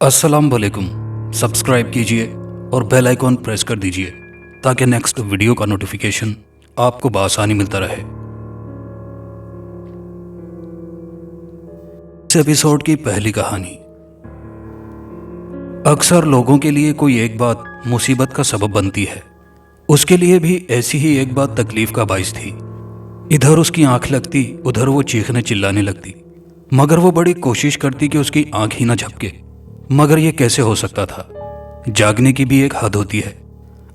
अस्सलाम वालेकुम। सब्सक्राइब कीजिए और बेल आइकॉन प्रेस कर दीजिए ताकि नेक्स्ट वीडियो का नोटिफिकेशन आपको बआसानी मिलता रहे। इस एपिसोड की पहली कहानी। अक्सर लोगों के लिए कोई एक बात मुसीबत का सबब बनती है। उसके लिए भी ऐसी ही एक बात तकलीफ का बाइस थी। इधर उसकी आंख लगती, उधर वो चीखने चिल्लाने लगती, मगर वो बड़ी कोशिश करती कि उसकी आंख ही ना झपके। मगर ये कैसे हो सकता था? जागने की भी एक हद होती है।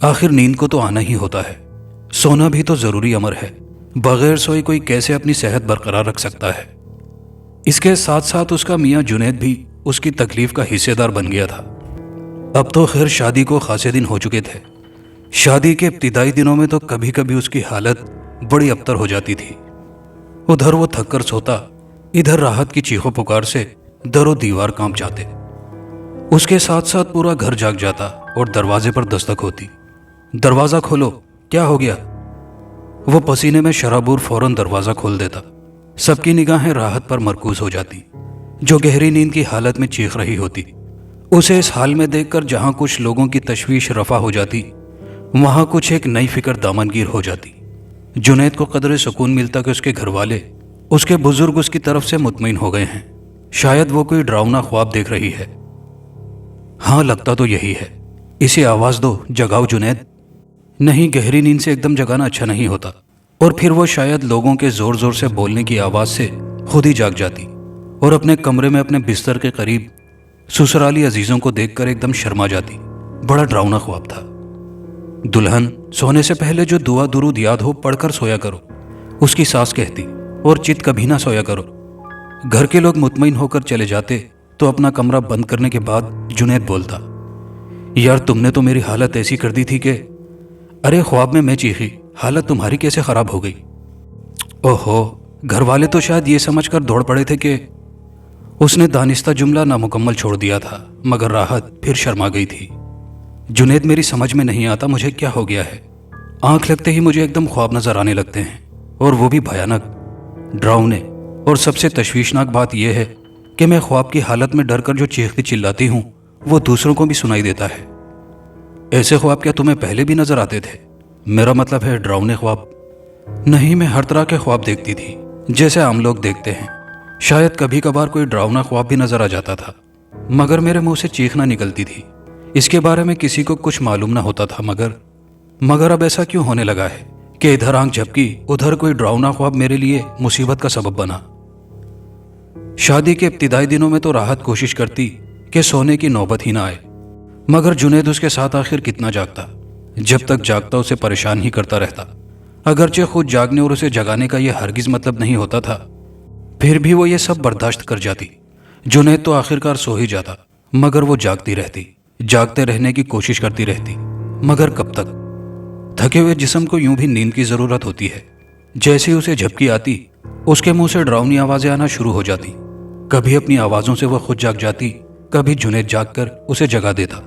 आखिर नींद को तो आना ही होता है। सोना भी तो जरूरी अमर है। बगैर सोए कोई कैसे अपनी सेहत बरकरार रख सकता है? इसके साथ साथ उसका मियाँ जुनैद भी उसकी तकलीफ का हिस्सेदार बन गया था। अब तो खैर शादी को खासे दिन हो चुके थे। शादी के इब्तिदाई दिनों में तो कभी कभी उसकी हालत बड़ी अबतर हो जाती थी। उधर वो थक कर सोता, इधर राहत की चीखों पुकार से दरो दीवार कांप जाते। उसके साथ साथ पूरा घर जाग जाता और दरवाजे पर दस्तक होती। दरवाजा खोलो, क्या हो गया? वो पसीने में शराबूर फौरन दरवाजा खोल देता। सबकी निगाहें राहत पर मरकूज हो जाती, जो गहरी नींद की हालत में चीख रही होती। उसे इस हाल में देखकर जहां कुछ लोगों की तशवीश रफा हो जाती, वहां कुछ एक नई फिक्र दामनगीर हो जाती। जुनैद को कदरे सुकून मिलता कि उसके घर वाले, उसके बुजुर्ग उसकी तरफ से मुतमईन हो गए हैं। शायद वो कोई डरावना ख्वाब देख रही है। हाँ, लगता तो यही है। इसे आवाज दो, जगाओ जुनैद। नहीं, गहरी नींद से एकदम जगाना अच्छा नहीं होता। और फिर वो शायद लोगों के जोर जोर से बोलने की आवाज से खुद ही जाग जाती और अपने कमरे में अपने बिस्तर के करीब ससुराली अजीजों को देखकर एकदम शर्मा जाती। बड़ा डरावना ख्वाब था। दुल्हन, सोने से पहले जो दुआ दुरूद याद हो पढ़कर सोया करो, उसकी सास कहती। और चित कभी ना सोया करो। घर के लोग मुतमईन होकर चले जाते तो अपना कमरा बंद करने के बाद जुनैद बोलता, यार तुमने तो मेरी हालत ऐसी कर दी थी कि अरे ख्वाब में मैं चीखी, हालत तुम्हारी कैसे खराब हो गई? ओहो, घर वाले तो शायद ये समझकर दौड़ पड़े थे कि उसने दानिस्ता जुमला नामुकम्मल छोड़ दिया था, मगर राहत फिर शर्मा गई थी। जुनैद, मेरी समझ में नहीं आता मुझे क्या हो गया है। आंख लगते ही मुझे एकदम ख्वाब नजर आने लगते हैं, और वो भी भयानक, डरावने। और सबसे तशवीशनाक बात यह है कि मैं ख्वाब की हालत में डर कर जो चीखती चिल्लाती हूँ वो दूसरों को भी सुनाई देता है। ऐसे ख्वाब क्या तुम्हें पहले भी नजर आते थे? मेरा मतलब है डरावने ख्वाब। नहीं, मैं हर तरह के ख्वाब देखती थी, जैसे आम लोग देखते हैं। शायद कभी कभार कोई डरावना ख्वाब भी नजर आ जाता था, मगर मेरे मुंह से चीखना निकलती थी। इसके बारे में किसी को कुछ मालूम ना होता था। मगर अब ऐसा क्यों होने लगा है कि इधर आंख झपकी, उधर कोई डरावना ख्वाब मेरे लिए मुसीबत का सबब बना। शादी के इब्तिदाई दिनों में तो राहत कोशिश करती कि सोने की नौबत ही ना आए, मगर जुनैद उसके साथ आखिर कितना जागता। जब तक जागता उसे परेशान ही करता रहता। अगरचे खुद जागने और उसे जगाने का यह हरगिज मतलब नहीं होता था, फिर भी वो ये सब बर्दाश्त कर जाती। जुनैद तो आखिरकार सो ही जाता, मगर वो जागती रहती, जागते रहने की कोशिश करती रहती। मगर कब तक? थके हुए जिस्म को यूं भी नींद की जरूरत होती है। जैसे ही उसे झपकी आती, उसके मुंह से डरावनी आवाजें आना शुरू हो जाती। कभी अपनी आवाजों से वह खुद जाग जाती, कभी जुनैद जागकर उसे जगा देता।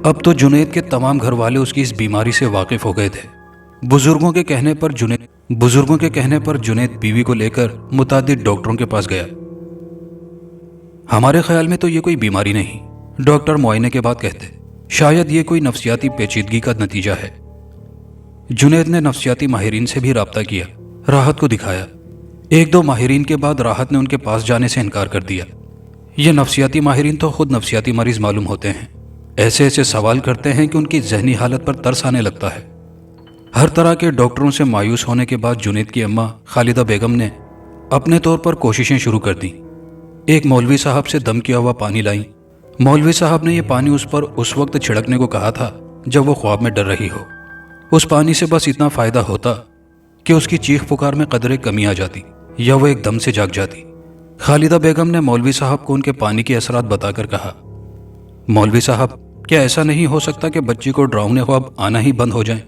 अब तो जुनैद के तमाम घर वाले उसकी इस बीमारी से वाकिफ हो गए थे। बुजुर्गों के कहने पर जुनैद बीवी को लेकर मुतादिद डॉक्टरों के पास गया। हमारे ख्याल में तो ये कोई बीमारी नहीं, डॉक्टर मुआयने के बाद कहते, शायद ये कोई नफ्सियाती पेचीदगी का नतीजा है। जुनैद ने नफ्सियाती माहिरीन से भी राब्ता किया, राहत को दिखाया। एक दो माहिरीन के बाद राहत ने उनके पास जाने से इनकार कर दिया। ये नफ्सियाती माहिरीन तो खुद नफ्सियाती मरीज मालूम होते हैं। ऐसे ऐसे सवाल करते हैं कि उनकी जहनी हालत पर तरस आने लगता है। हर तरह के डॉक्टरों से मायूस होने के बाद जुनैद की अम्मा खालिदा बेगम ने अपने तौर पर कोशिशें शुरू कर दी। एक मौलवी साहब से दम किया हुआ पानी लाई। मौलवी साहब ने यह पानी उस पर उस वक्त छिड़कने को कहा था जब वो ख्वाब में डर रही हो। उस पानी से बस इतना फायदा होता कि उसकी चीख पुकार में कदरे कमी आ जाती या वो एकदम से जाग जाती। खालिदा बेगम ने मौलवी साहब को उनके पानी के असरात बताकर कहा, मौलवी साहब, क्या ऐसा नहीं हो सकता कि बच्ची को डरावने ख्वाब आना ही बंद हो जाए?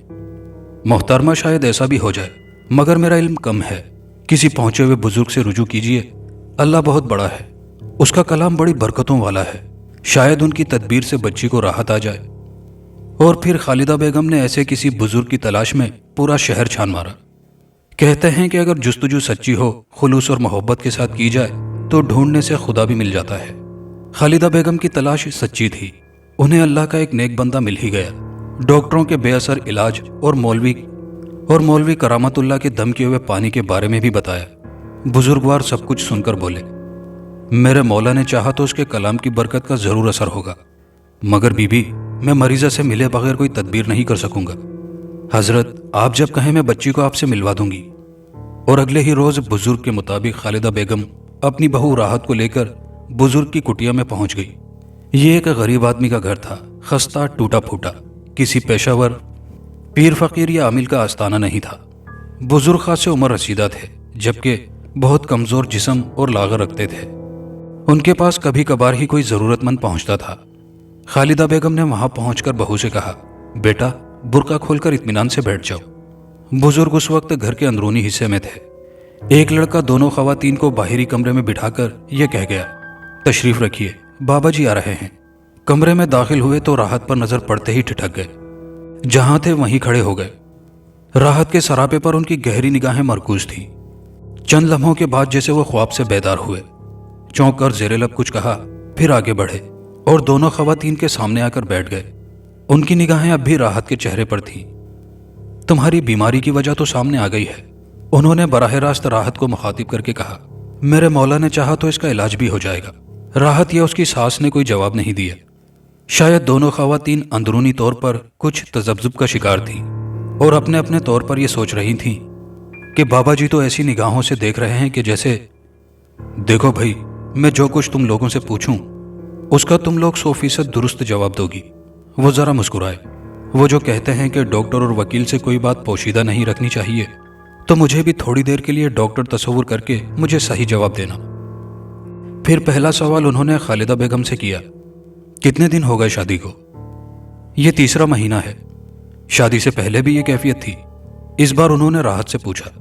मोहतरमा, शायद ऐसा भी हो जाए, मगर मेरा इल्म कम है। किसी पहुंचे हुए बुजुर्ग से रुजू कीजिए। अल्लाह बहुत बड़ा है, उसका कलाम बड़ी बरकतों वाला है। शायद उनकी तदबीर से बच्ची को राहत आ जाए। और फिर खालिदा बेगम ने ऐसे किसी बुजुर्ग की तलाश में पूरा शहर छान मारा। कहते हैं कि अगर जुस्तजू सच्ची हो, खुलूस और मोहब्बत के साथ की जाए तो ढूंढने से खुदा भी मिल जाता है। खालिदा बेगम की तलाश सच्ची थी। उन्हें अल्लाह का एक नेक बंदा मिल ही गया। डॉक्टरों के बेअसर इलाज और मौलवी करामतुल्लाह के दम किए हुए पानी के बारे में भी बताया। बुजुर्गवार सब कुछ सुनकर बोले, मेरे मौला ने चाहा तो उसके कलाम की बरकत का जरूर असर होगा, मगर बीबी, मैं मरीजा से मिले बगैर कोई तदबीर नहीं कर सकूंगा। हजरत, आप जब कहें मैं बच्ची को आपसे मिलवा दूंगी। और अगले ही रोज बुजुर्ग के मुताबिक खालिदा बेगम अपनी बहू राहत को लेकर बुजुर्ग की कुटिया में पहुंच गई। ये एक गरीब आदमी का घर था, खस्ता टूटा फूटा। किसी पेशावर पीर फकीर या आमिल का आस्ताना नहीं था। बुजुर्ग खासे उम्र रसीदा थे, जबकि बहुत कमजोर जिस्म और लागर रखते थे। उनके पास कभी कभार ही कोई जरूरतमंद पहुंचता था। खालिदा बेगम ने वहां पहुंचकर बहू से कहा, बेटा, बुर्का खोलकर इत्मीनान से बैठ जाओ। बुजुर्ग उस वक्त घर के अंदरूनी हिस्से में थे। एक लड़का दोनों खवातीन को बाहरी कमरे में बिठाकर यह कह गया, तशरीफ रखिए, बाबा जी आ रहे हैं। कमरे में दाखिल हुए तो राहत पर नजर पड़ते ही ठिठक गए। जहां थे वहीं खड़े हो गए। राहत के सरापे पर उनकी गहरी निगाहें मरकूज थीं। चंद लम्हों के बाद जैसे वो ख्वाब से बेदार हुए। चौंक कर जेरे लब कुछ कहा, फिर आगे बढ़े और दोनों खवातीन के सामने आकर बैठ गए। उनकी निगाहें अब भी राहत के चेहरे पर थीं। तुम्हारी बीमारी की वजह तो सामने आ गई है, उन्होंने बराह रास्त राहत को मुखातिब करके कहा। मेरे मौला ने चाहा तो इसका इलाज भी हो जाएगा। राहत या उसकी सास ने कोई जवाब नहीं दिया। शायद दोनों खवातीन अंदरूनी तौर पर कुछ तजब्जुब का शिकार थीं और अपने अपने तौर पर यह सोच रही थीं कि बाबा जी तो ऐसी निगाहों से देख रहे हैं कि जैसे, देखो भाई, मैं जो कुछ तुम लोगों से पूछूं उसका तुम लोग 100% दुरुस्त जवाब दोगी। वो जरा मुस्कुराए। वो जो कहते हैं कि डॉक्टर और वकील से कोई बात पोशीदा नहीं रखनी चाहिए, तो मुझे भी थोड़ी देर के लिए डॉक्टर तस्वुर करके मुझे सही जवाब देना। फिर पहला सवाल उन्होंने खालिदा बेगम से किया, कितने दिन हो गए शादी को? ये 3रा महीना है। शादी से पहले भी ये कैफियत थी? इस बार उन्होंने राहत से पूछा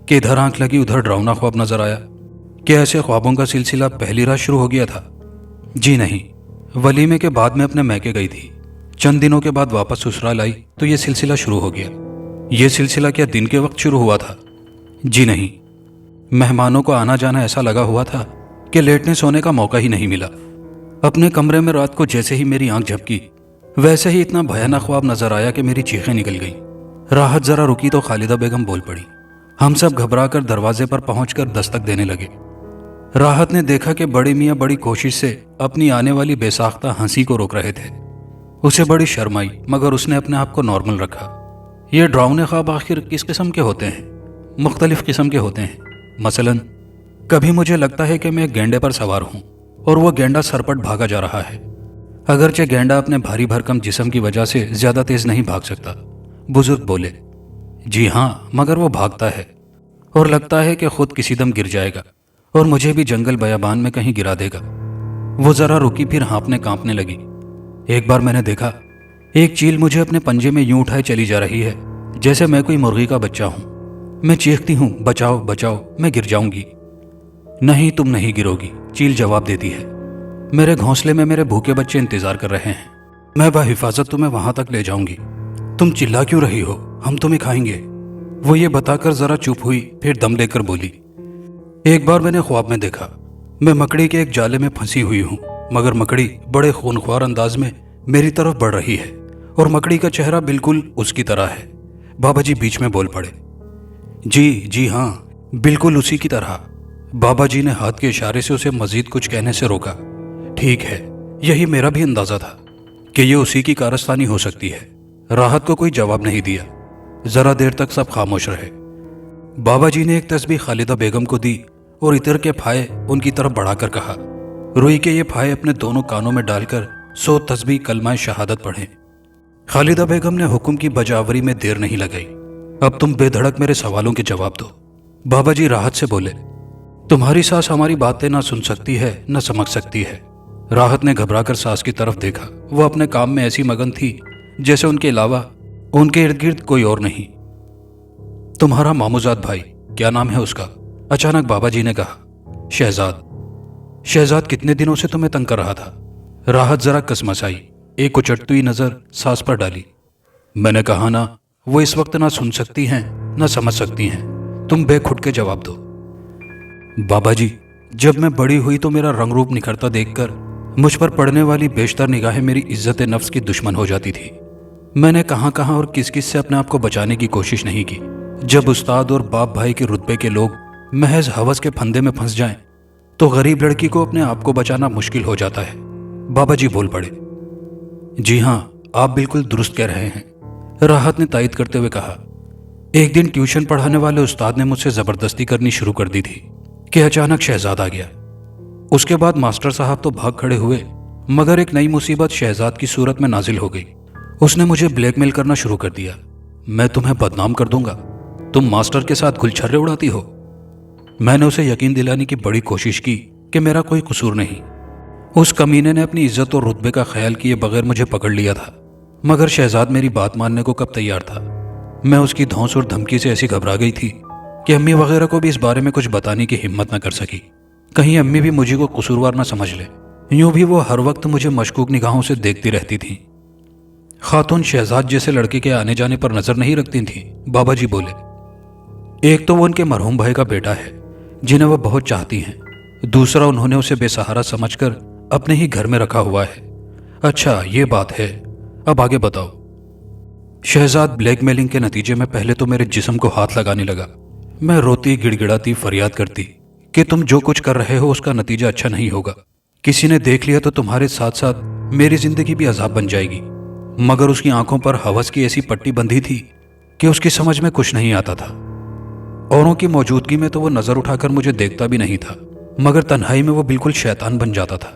कि इधर आंख लगी उधर डरावना ख्वाब नजर आया। क्या ऐसे ख्वाबों का सिलसिला पहली रात शुरू हो गया था? जी नहीं, वलीमे के बाद में अपने मैके गई थी। चंद दिनों के बाद वापस ससुराल आई तो ये सिलसिला शुरू हो गया। ये सिलसिला क्या दिन के वक्त शुरू हुआ था? जी नहीं, मेहमानों को आना जाना ऐसा लगा हुआ था कि लेटने सोने का मौका ही नहीं मिला। अपने कमरे में रात को जैसे ही मेरी आंख झपकी, वैसे ही इतना भयानक ख्वाब नजर आया कि मेरी चीखें निकल गई। राहत जरा रुकी तो खालिदा बेगम बोल पड़ी। हम सब घबराकर दरवाजे पर पहुंचकर दस्तक देने लगे। राहत ने देखा कि बड़ी मियाँ बड़ी कोशिश से अपनी आने वाली बेसाख्ता हंसी को रोक रहे थे। उसे बड़ी शर्म आई, मगर उसने अपने आप को नॉर्मल रखा। ये डरावने ख्वाब आखिर किस किस्म के होते हैं? मुख्तलिफ किस्म के होते हैं। मसलन, कभी मुझे लगता है कि मैं एक गेंडे पर सवार हूं और वो गेंडा सरपट भागा जा रहा है। अगरचे गेंडा अपने भारी भरकम जिस्म की वजह से ज्यादा तेज नहीं भाग सकता। बुजुर्ग बोले, जी हाँ, मगर वो भागता है और लगता है कि खुद किसी दम गिर जाएगा और मुझे भी जंगल बयाबान में कहीं गिरा देगा। वो जरा रुकी, फिर हाँफने कांपने लगी। एक बार मैंने देखा, एक चील मुझे अपने पंजे में यूं उठाए चली जा रही है जैसे मैं कोई मुर्गी का बच्चा हूं। मैं चीखती हूं, बचाओ बचाओ, मैं गिर जाऊंगी। नहीं, तुम नहीं गिरोगी, चील जवाब देती है। मेरे घोंसले में मेरे भूखे बच्चे इंतजार कर रहे हैं। मैं बाहिफाजत तुम्हें वहां तक ले जाऊंगी। तुम चिल्ला क्यों रही हो? हम तुम्हें खाएंगे। वो ये बताकर जरा चुप हुई, फिर दम लेकर बोली, एक बार मैंने ख्वाब में देखा, मैं मकड़ी के एक जाले में फंसी हुई हूं, मगर मकड़ी बड़े खूनख्वार अंदाज में मेरी तरफ बढ़ रही है और मकड़ी का चेहरा बिल्कुल उसकी तरह है। बाबा जी बीच में बोल पड़े, जी हाँ, बिल्कुल उसी की तरह। बाबा जी ने हाथ के इशारे से उसे मजीद कुछ कहने से रोका। ठीक है, यही मेरा भी अंदाजा था कि ये उसी की कारस्तानी हो सकती है। राहत को कोई जवाब नहीं दिया। जरा देर तक सब खामोश रहे। बाबा जी ने एक तस्बीह खालिदा बेगम को दी और इतर के फाये उनकी तरफ बढ़ाकर कहा, रुई के ये फाये अपने दोनों कानों में डालकर 100 तस्बीह कलमाए शहादत पढ़ें। खालिदा बेगम ने हुक्म की बजावरी में देर नहीं लगाई। अब तुम बेधड़क मेरे सवालों के जवाब दो। बाबा जी राहत से बोले, तुम्हारी सास हमारी बातें ना सुन सकती है न समझ सकती है। राहत ने घबराकर सास की तरफ देखा। वो अपने काम में ऐसी मगन थी जैसे उनके अलावा उनके इर्द गिर्द कोई और नहीं। तुम्हारा मामूजाद भाई, क्या नाम है उसका? अचानक बाबा जी ने कहा। शहजाद। शहजाद कितने दिनों से तुम्हें तंग कर रहा था? राहत जरा कसमसाई, एक उचटती हुई नजर सास पर डाली। मैंने कहा ना, वो इस वक्त ना सुन सकती हैं ना समझ सकती हैं। तुम बेखुद के जवाब दो। बाबा जी, जब मैं बड़ी हुई तो मेरा रंग रूप निखरता देखकर मुझ पर पड़ने वाली बेशतर निगाहें मेरी इज्जत नफ्स की दुश्मन हो जाती थी। मैंने कहाँ कहाँ और किस किस से अपने आप को बचाने की कोशिश नहीं की। जब उस्ताद और बाप भाई के रुतबे के लोग महज हवस के फंदे में फंस जाएं, तो गरीब लड़की को अपने आप को बचाना मुश्किल हो जाता है। बाबा जी बोल पड़े। जी हाँ, आप बिल्कुल दुरुस्त कह रहे हैं, राहत ने तायद करते हुए कहा। एक दिन ट्यूशन पढ़ाने वाले उस्ताद ने मुझसे जबरदस्ती करनी शुरू कर दी थी कि अचानक शहजाद आ गया। उसके बाद मास्टर साहब तो भाग खड़े हुए, मगर एक नई मुसीबत शहजाद की सूरत में नाजिल हो गई। उसने मुझे ब्लैकमेल करना शुरू कर दिया। मैं तुम्हें बदनाम कर दूंगा, तुम मास्टर के साथ गुलछर्रे उड़ाती हो। मैंने उसे यकीन दिलाने की बड़ी कोशिश की कि मेरा कोई कसूर नहीं। उस कमीने ने अपनी इज्जत और रुतबे का ख्याल किए बगैर मुझे पकड़ लिया था, मगर शहजाद मेरी बात मानने को कब तैयार था। मैं उसकी धौंस और धमकी से ऐसी घबरा गई थी कि अम्मी वगैरह को भी इस बारे में कुछ बताने की हिम्मत न कर सकी। कहीं अम्मी भी मुझे को कसूरवार न समझ ले। यूं भी वो हर वक्त मुझे मशकूक निगाहों से देखती रहती थी। खातून शहजाद जैसे लड़के के आने जाने पर नजर नहीं रखती थी। बाबा जी बोले, एक तो वो उनके मरहूम भाई का बेटा है जिन्हें वह बहुत चाहती हैं, दूसरा उन्होंने उसे बेसहारा समझकर अपने ही घर में रखा हुआ है। अच्छा ये बात है, अब आगे बताओ। शहजाद ब्लैकमेलिंग के नतीजे में पहले तो मेरे जिस्म को हाथ लगाने लगा। मैं रोती गिड़गिड़ाती फरियाद करती कि तुम जो कुछ कर रहे हो उसका नतीजा अच्छा नहीं होगा। किसी ने देख लिया तो तुम्हारे साथ साथ मेरी जिंदगी भी अजाब बन जाएगी। मगर उसकी आंखों पर हवस की ऐसी पट्टी बंधी थी कि उसकी समझ में कुछ नहीं आता था। औरों की मौजूदगी में तो वो नजर उठाकर मुझे देखता भी नहीं था, मगर तन्हाई में वो बिल्कुल शैतान बन जाता था।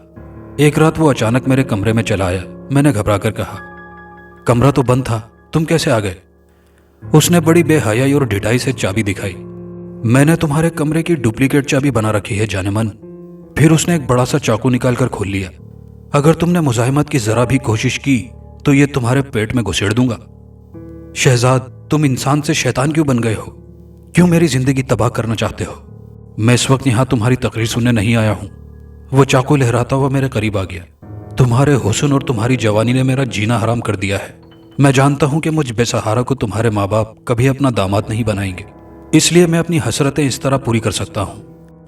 एक रात वो अचानक मेरे कमरे में चला आया। मैंने घबरा कर कहा, कमरा तो बंद था, तुम कैसे आ गए? उसने बड़ी बेहयाई और ढिठाई से चाबी दिखाई। मैंने तुम्हारे कमरे की डुप्लीकेट चाबी बना रखी है जानेमन। फिर उसने एक बड़ा सा चाकू निकालकर खोल लिया। अगर तुमने मुजाहिमत की जरा भी कोशिश की तो ये तुम्हारे पेट में घुसेड़ दूंगा। शहजाद, तुम इंसान से शैतान क्यों बन गए हो? क्यों मेरी जिंदगी तबाह करना चाहते हो? मैं इस वक्त यहां तुम्हारी तकरीर सुनने नहीं आया हूं। वो चाकू लहराता हुआ मेरे करीब आ गया। तुम्हारे हुस्न और तुम्हारी जवानी ने मेरा जीना हराम कर दिया है। मैं जानता हूं कि मुझ बेसहारा को तुम्हारे माँ बाप कभी अपना दामाद नहीं बनाएंगे, इसलिए मैं अपनी हसरतें इस तरह पूरी कर सकता हूं।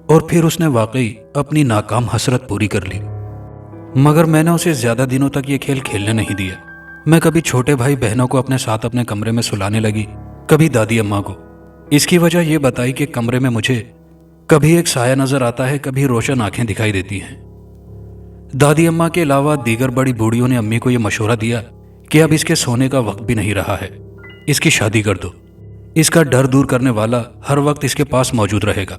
और फिर उसने वाकई अपनी नाकाम हसरत पूरी कर ली। मगर मैंने उसे ज्यादा दिनों तक ये खेल खेलने नहीं दिया। मैं कभी छोटे भाई बहनों को अपने साथ अपने कमरे में सुलाने लगी, कभी दादी अम्मा को। इसकी वजह यह बताई कि कमरे में मुझे कभी एक साया नजर आता है, कभी रोशन आंखें दिखाई देती हैं। दादी अम्मा के अलावा दीगर बड़ी बूढ़ियों ने अम्मी को यह मशवरा दिया कि अब इसके सोने का वक्त भी नहीं रहा है, इसकी शादी कर दो। इसका डर दूर करने वाला हर वक्त इसके पास मौजूद रहेगा।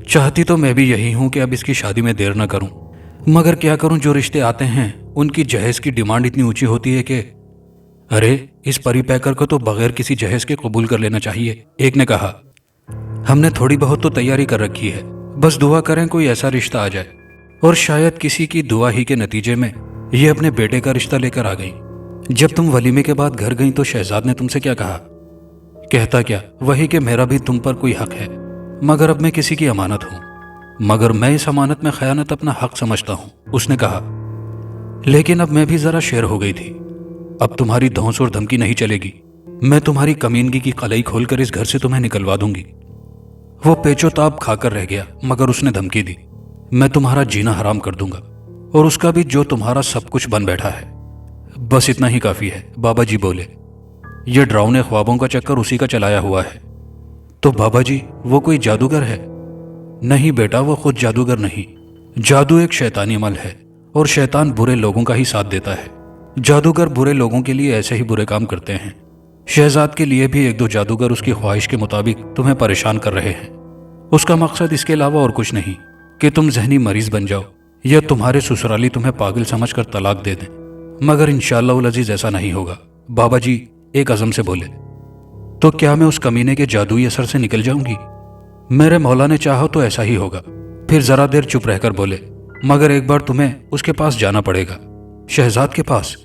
चाहती तो मैं भी यही हूं कि अब इसकी शादी में देर न करूं, मगर क्या करूं, जो रिश्ते आते हैं उनकी जहेज की डिमांड इतनी ऊंची होती है कि अरे इस परी पैकर को तो बगैर किसी जहेज के कबूल कर लेना चाहिए। एक ने कहा, हमने थोड़ी बहुत तो तैयारी कर रखी है, बस दुआ करें कोई ऐसा रिश्ता आ जाए। और शायद किसी की दुआ ही के नतीजे में ये अपने बेटे का रिश्ता लेकर आ गई। जब तुम वलीमे के बाद घर गई तो शहजाद ने तुमसे क्या कहा? कहता क्या, वही कि मेरा भी तुम पर कोई हक है, मगर अब मैं किसी की अमानत हूं, मगर मैं इस अमानत में खयानत अपना हक समझता हूं। उसने कहा, लेकिन अब मैं भी जरा शेर हो गई थी। अब तुम्हारी धौंस और धमकी नहीं चलेगी। मैं तुम्हारी कमीनगी की कलई खोलकर इस घर से तुम्हें निकलवा दूंगी। वो पेचोताब खाकर रह गया, मगर उसने धमकी दी, मैं तुम्हारा जीना हराम कर दूंगा, और उसका भी जो तुम्हारा सब कुछ बन बैठा है। बस इतना ही काफी है। बाबा जी बोले, ये डरावने ख्वाबों का चक्कर उसी का चलाया हुआ है। तो बाबा जी, वो कोई जादूगर है? नहीं बेटा, वो खुद जादूगर नहीं। जादू एक शैतानी अमल है, और शैतान बुरे लोगों का ही साथ देता है। जादूगर बुरे लोगों के लिए ऐसे ही बुरे काम करते हैं। शहजाद के लिए भी एक दो जादूगर उसकी ख्वाहिश के मुताबिक तुम्हें परेशान कर रहे हैं। उसका मकसद इसके अलावा और कुछ नहीं कि तुम जहनी मरीज बन जाओ या तुम्हारे ससुराली तुम्हें पागल समझकर तलाक दे दें। मगर इंशाअल्लाह उल अजीज ऐसा नहीं होगा। बाबा जी एक अज़म से बोले, तो क्या मैं उस कमीने के जादुई असर से निकल जाऊंगी? मेरे मौला ने चाहा तो ऐसा ही होगा। फिर जरा देर चुप रहकर बोले, मगर एक बार तुम्हें उसके पास जाना पड़ेगा। शहजाद के पास?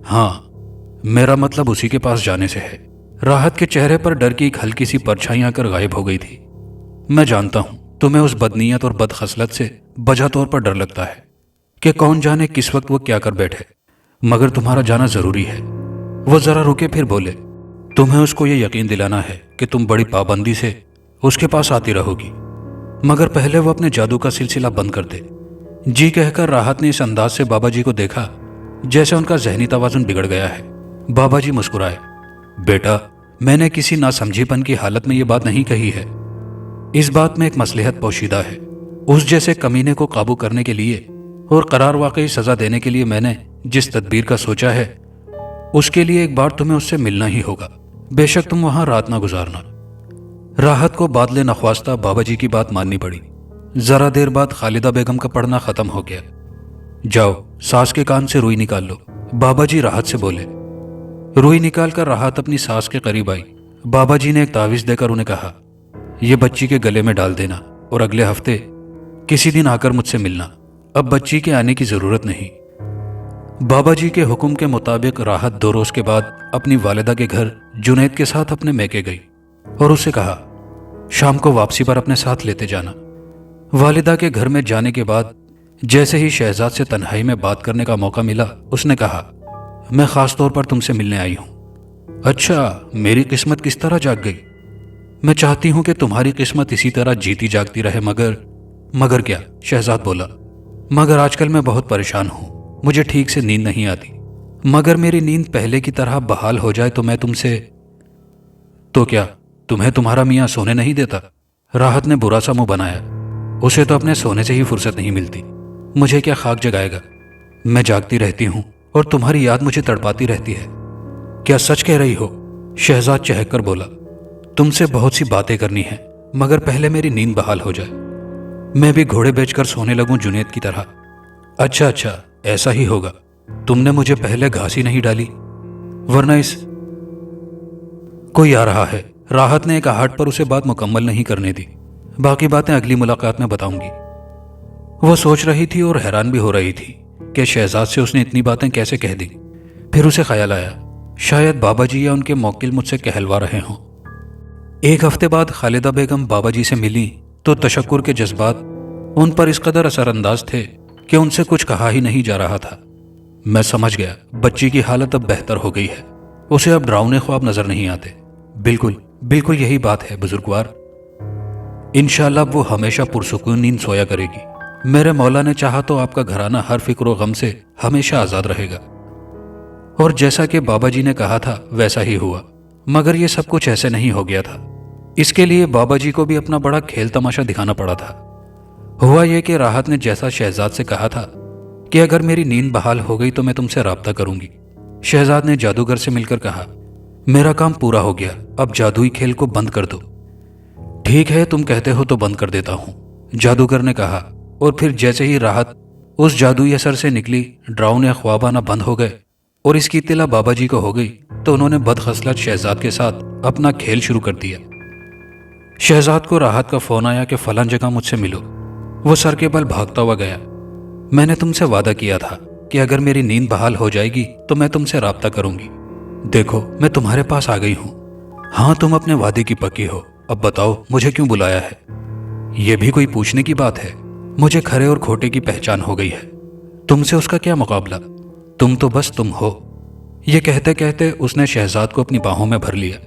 हाँ, मेरा मतलब उसी के पास जाने से है। राहत के चेहरे पर डर की एक हल्की सी परछाई आकर गायब हो गई थी। मैं जानता हूं तुम्हें उस बदनीयत और बदखसलत से बजा तौर पर डर लगता है कि कौन जाने किस वक्त वो क्या कर बैठे, मगर तुम्हारा जाना जरूरी है। वो जरा रुके, फिर बोले, तुम्हें उसको ये यकीन दिलाना है कि तुम बड़ी पाबंदी से उसके पास आती रहोगी, मगर पहले वो अपने जादू का सिलसिला बंद कर दे। जी कहकर राहत ने इस अंदाज से बाबा जी को देखा जैसे उनका जहनी तवाजुन बिगड़ गया है। बाबा जी मुस्कुराए। बेटा, मैंने किसी नासमझीपन की हालत में ये बात नहीं कही है। इस बात में एक मसलहत पोशीदा है। उस जैसे कमीने को काबू करने के लिए और करार वाकई सजा देने के लिए मैंने जिस तदबीर का सोचा है, उसके लिए एक बार तुम्हें उससे मिलना ही होगा। बेशक तुम वहां रात ना गुजारना। राहत को बादले नख्वास्ता बाबा जी की बात माननी पड़ी। जरा देर बाद खालिदा बेगम का पढ़ना खत्म हो गया। जाओ, सास के कान से रुई निकाल लो, बाबा जी राहत से बोले। रुई निकाल कर राहत अपनी सास के करीब आई। बाबा जी ने एक तावीज देकर उन्हें कहा, यह बच्ची के गले में डाल देना और अगले हफ्ते किसी दिन आकर मुझसे मिलना। अब बच्ची के आने की जरूरत नहीं। बाबा जी के हुक्म के मुताबिक राहत 2 रोज के बाद अपनी वालिदा के घर जुनैद के साथ अपने मैके गई और उससे कहा, शाम को वापसी पर अपने साथ लेते जाना। वालिदा के घर में जाने के बाद जैसे ही शहजाद से तन्हाई में बात करने का मौका मिला, उसने कहा, मैं खास तौर पर तुमसे मिलने आई हूं। अच्छा, मेरी किस्मत किस तरह जाग गई? मैं चाहती हूं कि तुम्हारी किस्मत इसी तरह जीती जागती रहे। मगर क्या? शहजाद बोला, मगर आजकल मैं बहुत परेशान हूं, मुझे ठीक से नींद नहीं आती। मगर मेरी नींद पहले की तरह बहाल हो जाए तो मैं तुमसे। तो क्या तुम्हें तुम्हारा मियाँ सोने नहीं देता? राहत ने बुरा सा मुंह बनाया। उसे तो अपने सोने से ही फुर्सत नहीं मिलती, मुझे क्या खाक जगाएगा? मैं जागती रहती हूं और तुम्हारी याद मुझे तड़पाती रहती है। क्या सच कह रही हो? शहजाद चहक कर बोला, तुमसे बहुत सी बातें करनी है, मगर पहले मेरी नींद बहाल हो जाए। मैं भी घोड़े बेचकर सोने लगूं जुनैद की तरह। अच्छा, ऐसा ही होगा। तुमने मुझे पहले घास ही नहीं डाली, वरना इस। कोई आ रहा है। राहत ने एक आहट पर उसे बात मुकम्मल नहीं करने दी। बाकी बातें अगली मुलाकात में बताऊंगी। वो सोच रही थी और हैरान भी हो रही थी कि शहजाद से उसने इतनी बातें कैसे कह दी। फिर उसे ख्याल आया, शायद बाबा जी या उनके मौकिल मुझसे कहलवा रहे हों। 1 हफ्ते बाद खालिदा बेगम बाबा जी से मिली तो तशक्कुर के जज्बात उन पर इस कदर असरअंदाज थे कि उनसे कुछ कहा ही नहीं जा रहा था। मैं समझ गया, बच्ची की हालत अब बेहतर हो गई है। उसे अब डरावने ख्वाब नजर नहीं आते। बिल्कुल यही बात है बुजुर्गवार। इंशाअल्लाह वो हमेशा पुरसुकून नींद सोया करेगी। मेरे मौला ने चाहा तो आपका घराना हर फिक्र गम से हमेशा आजाद रहेगा। और जैसा कि बाबा जी ने कहा था वैसा ही हुआ। मगर ये सब कुछ ऐसे नहीं हो गया था। इसके लिए बाबा जी को भी अपना बड़ा खेल तमाशा दिखाना पड़ा था। हुआ यह कि राहत ने जैसा शहजाद से कहा था कि अगर मेरी नींद बहाल हो गई तो मैं तुमसे राब्ता करूंगी, शहजाद ने जादूगर से मिलकर कहा, मेरा काम पूरा हो गया, अब जादुई खेल को बंद कर दो। ठीक है, तुम कहते हो तो बंद कर देता हूं, जादूगर ने कहा। और फिर जैसे ही राहत उस जादुई असर से निकली, डरावने ख्वाब आना बंद हो गए और इसकी इत्तला बाबा जी को हो गई तो उन्होंने बदखसलत शहजाद के साथ अपना खेल शुरू कर दिया। शहजाद को राहत का फोन आया कि फलां जगह मुझसे मिलो। वो सर के बल भागता हुआ गया। मैंने तुमसे वादा किया था कि अगर मेरी नींद बहाल हो जाएगी तो मैं तुमसे राब्ता करूंगी। देखो, मैं तुम्हारे पास आ गई हूं। हाँ, तुम अपने वादे की पक्की हो। अब बताओ मुझे क्यों बुलाया है? यह भी कोई पूछने की बात है? मुझे खरे और खोटे की पहचान हो गई है। तुमसे उसका क्या मुकाबला? तुम तो बस तुम हो। ये कहते कहते उसने शहजाद को अपनी बाहों में भर लिया।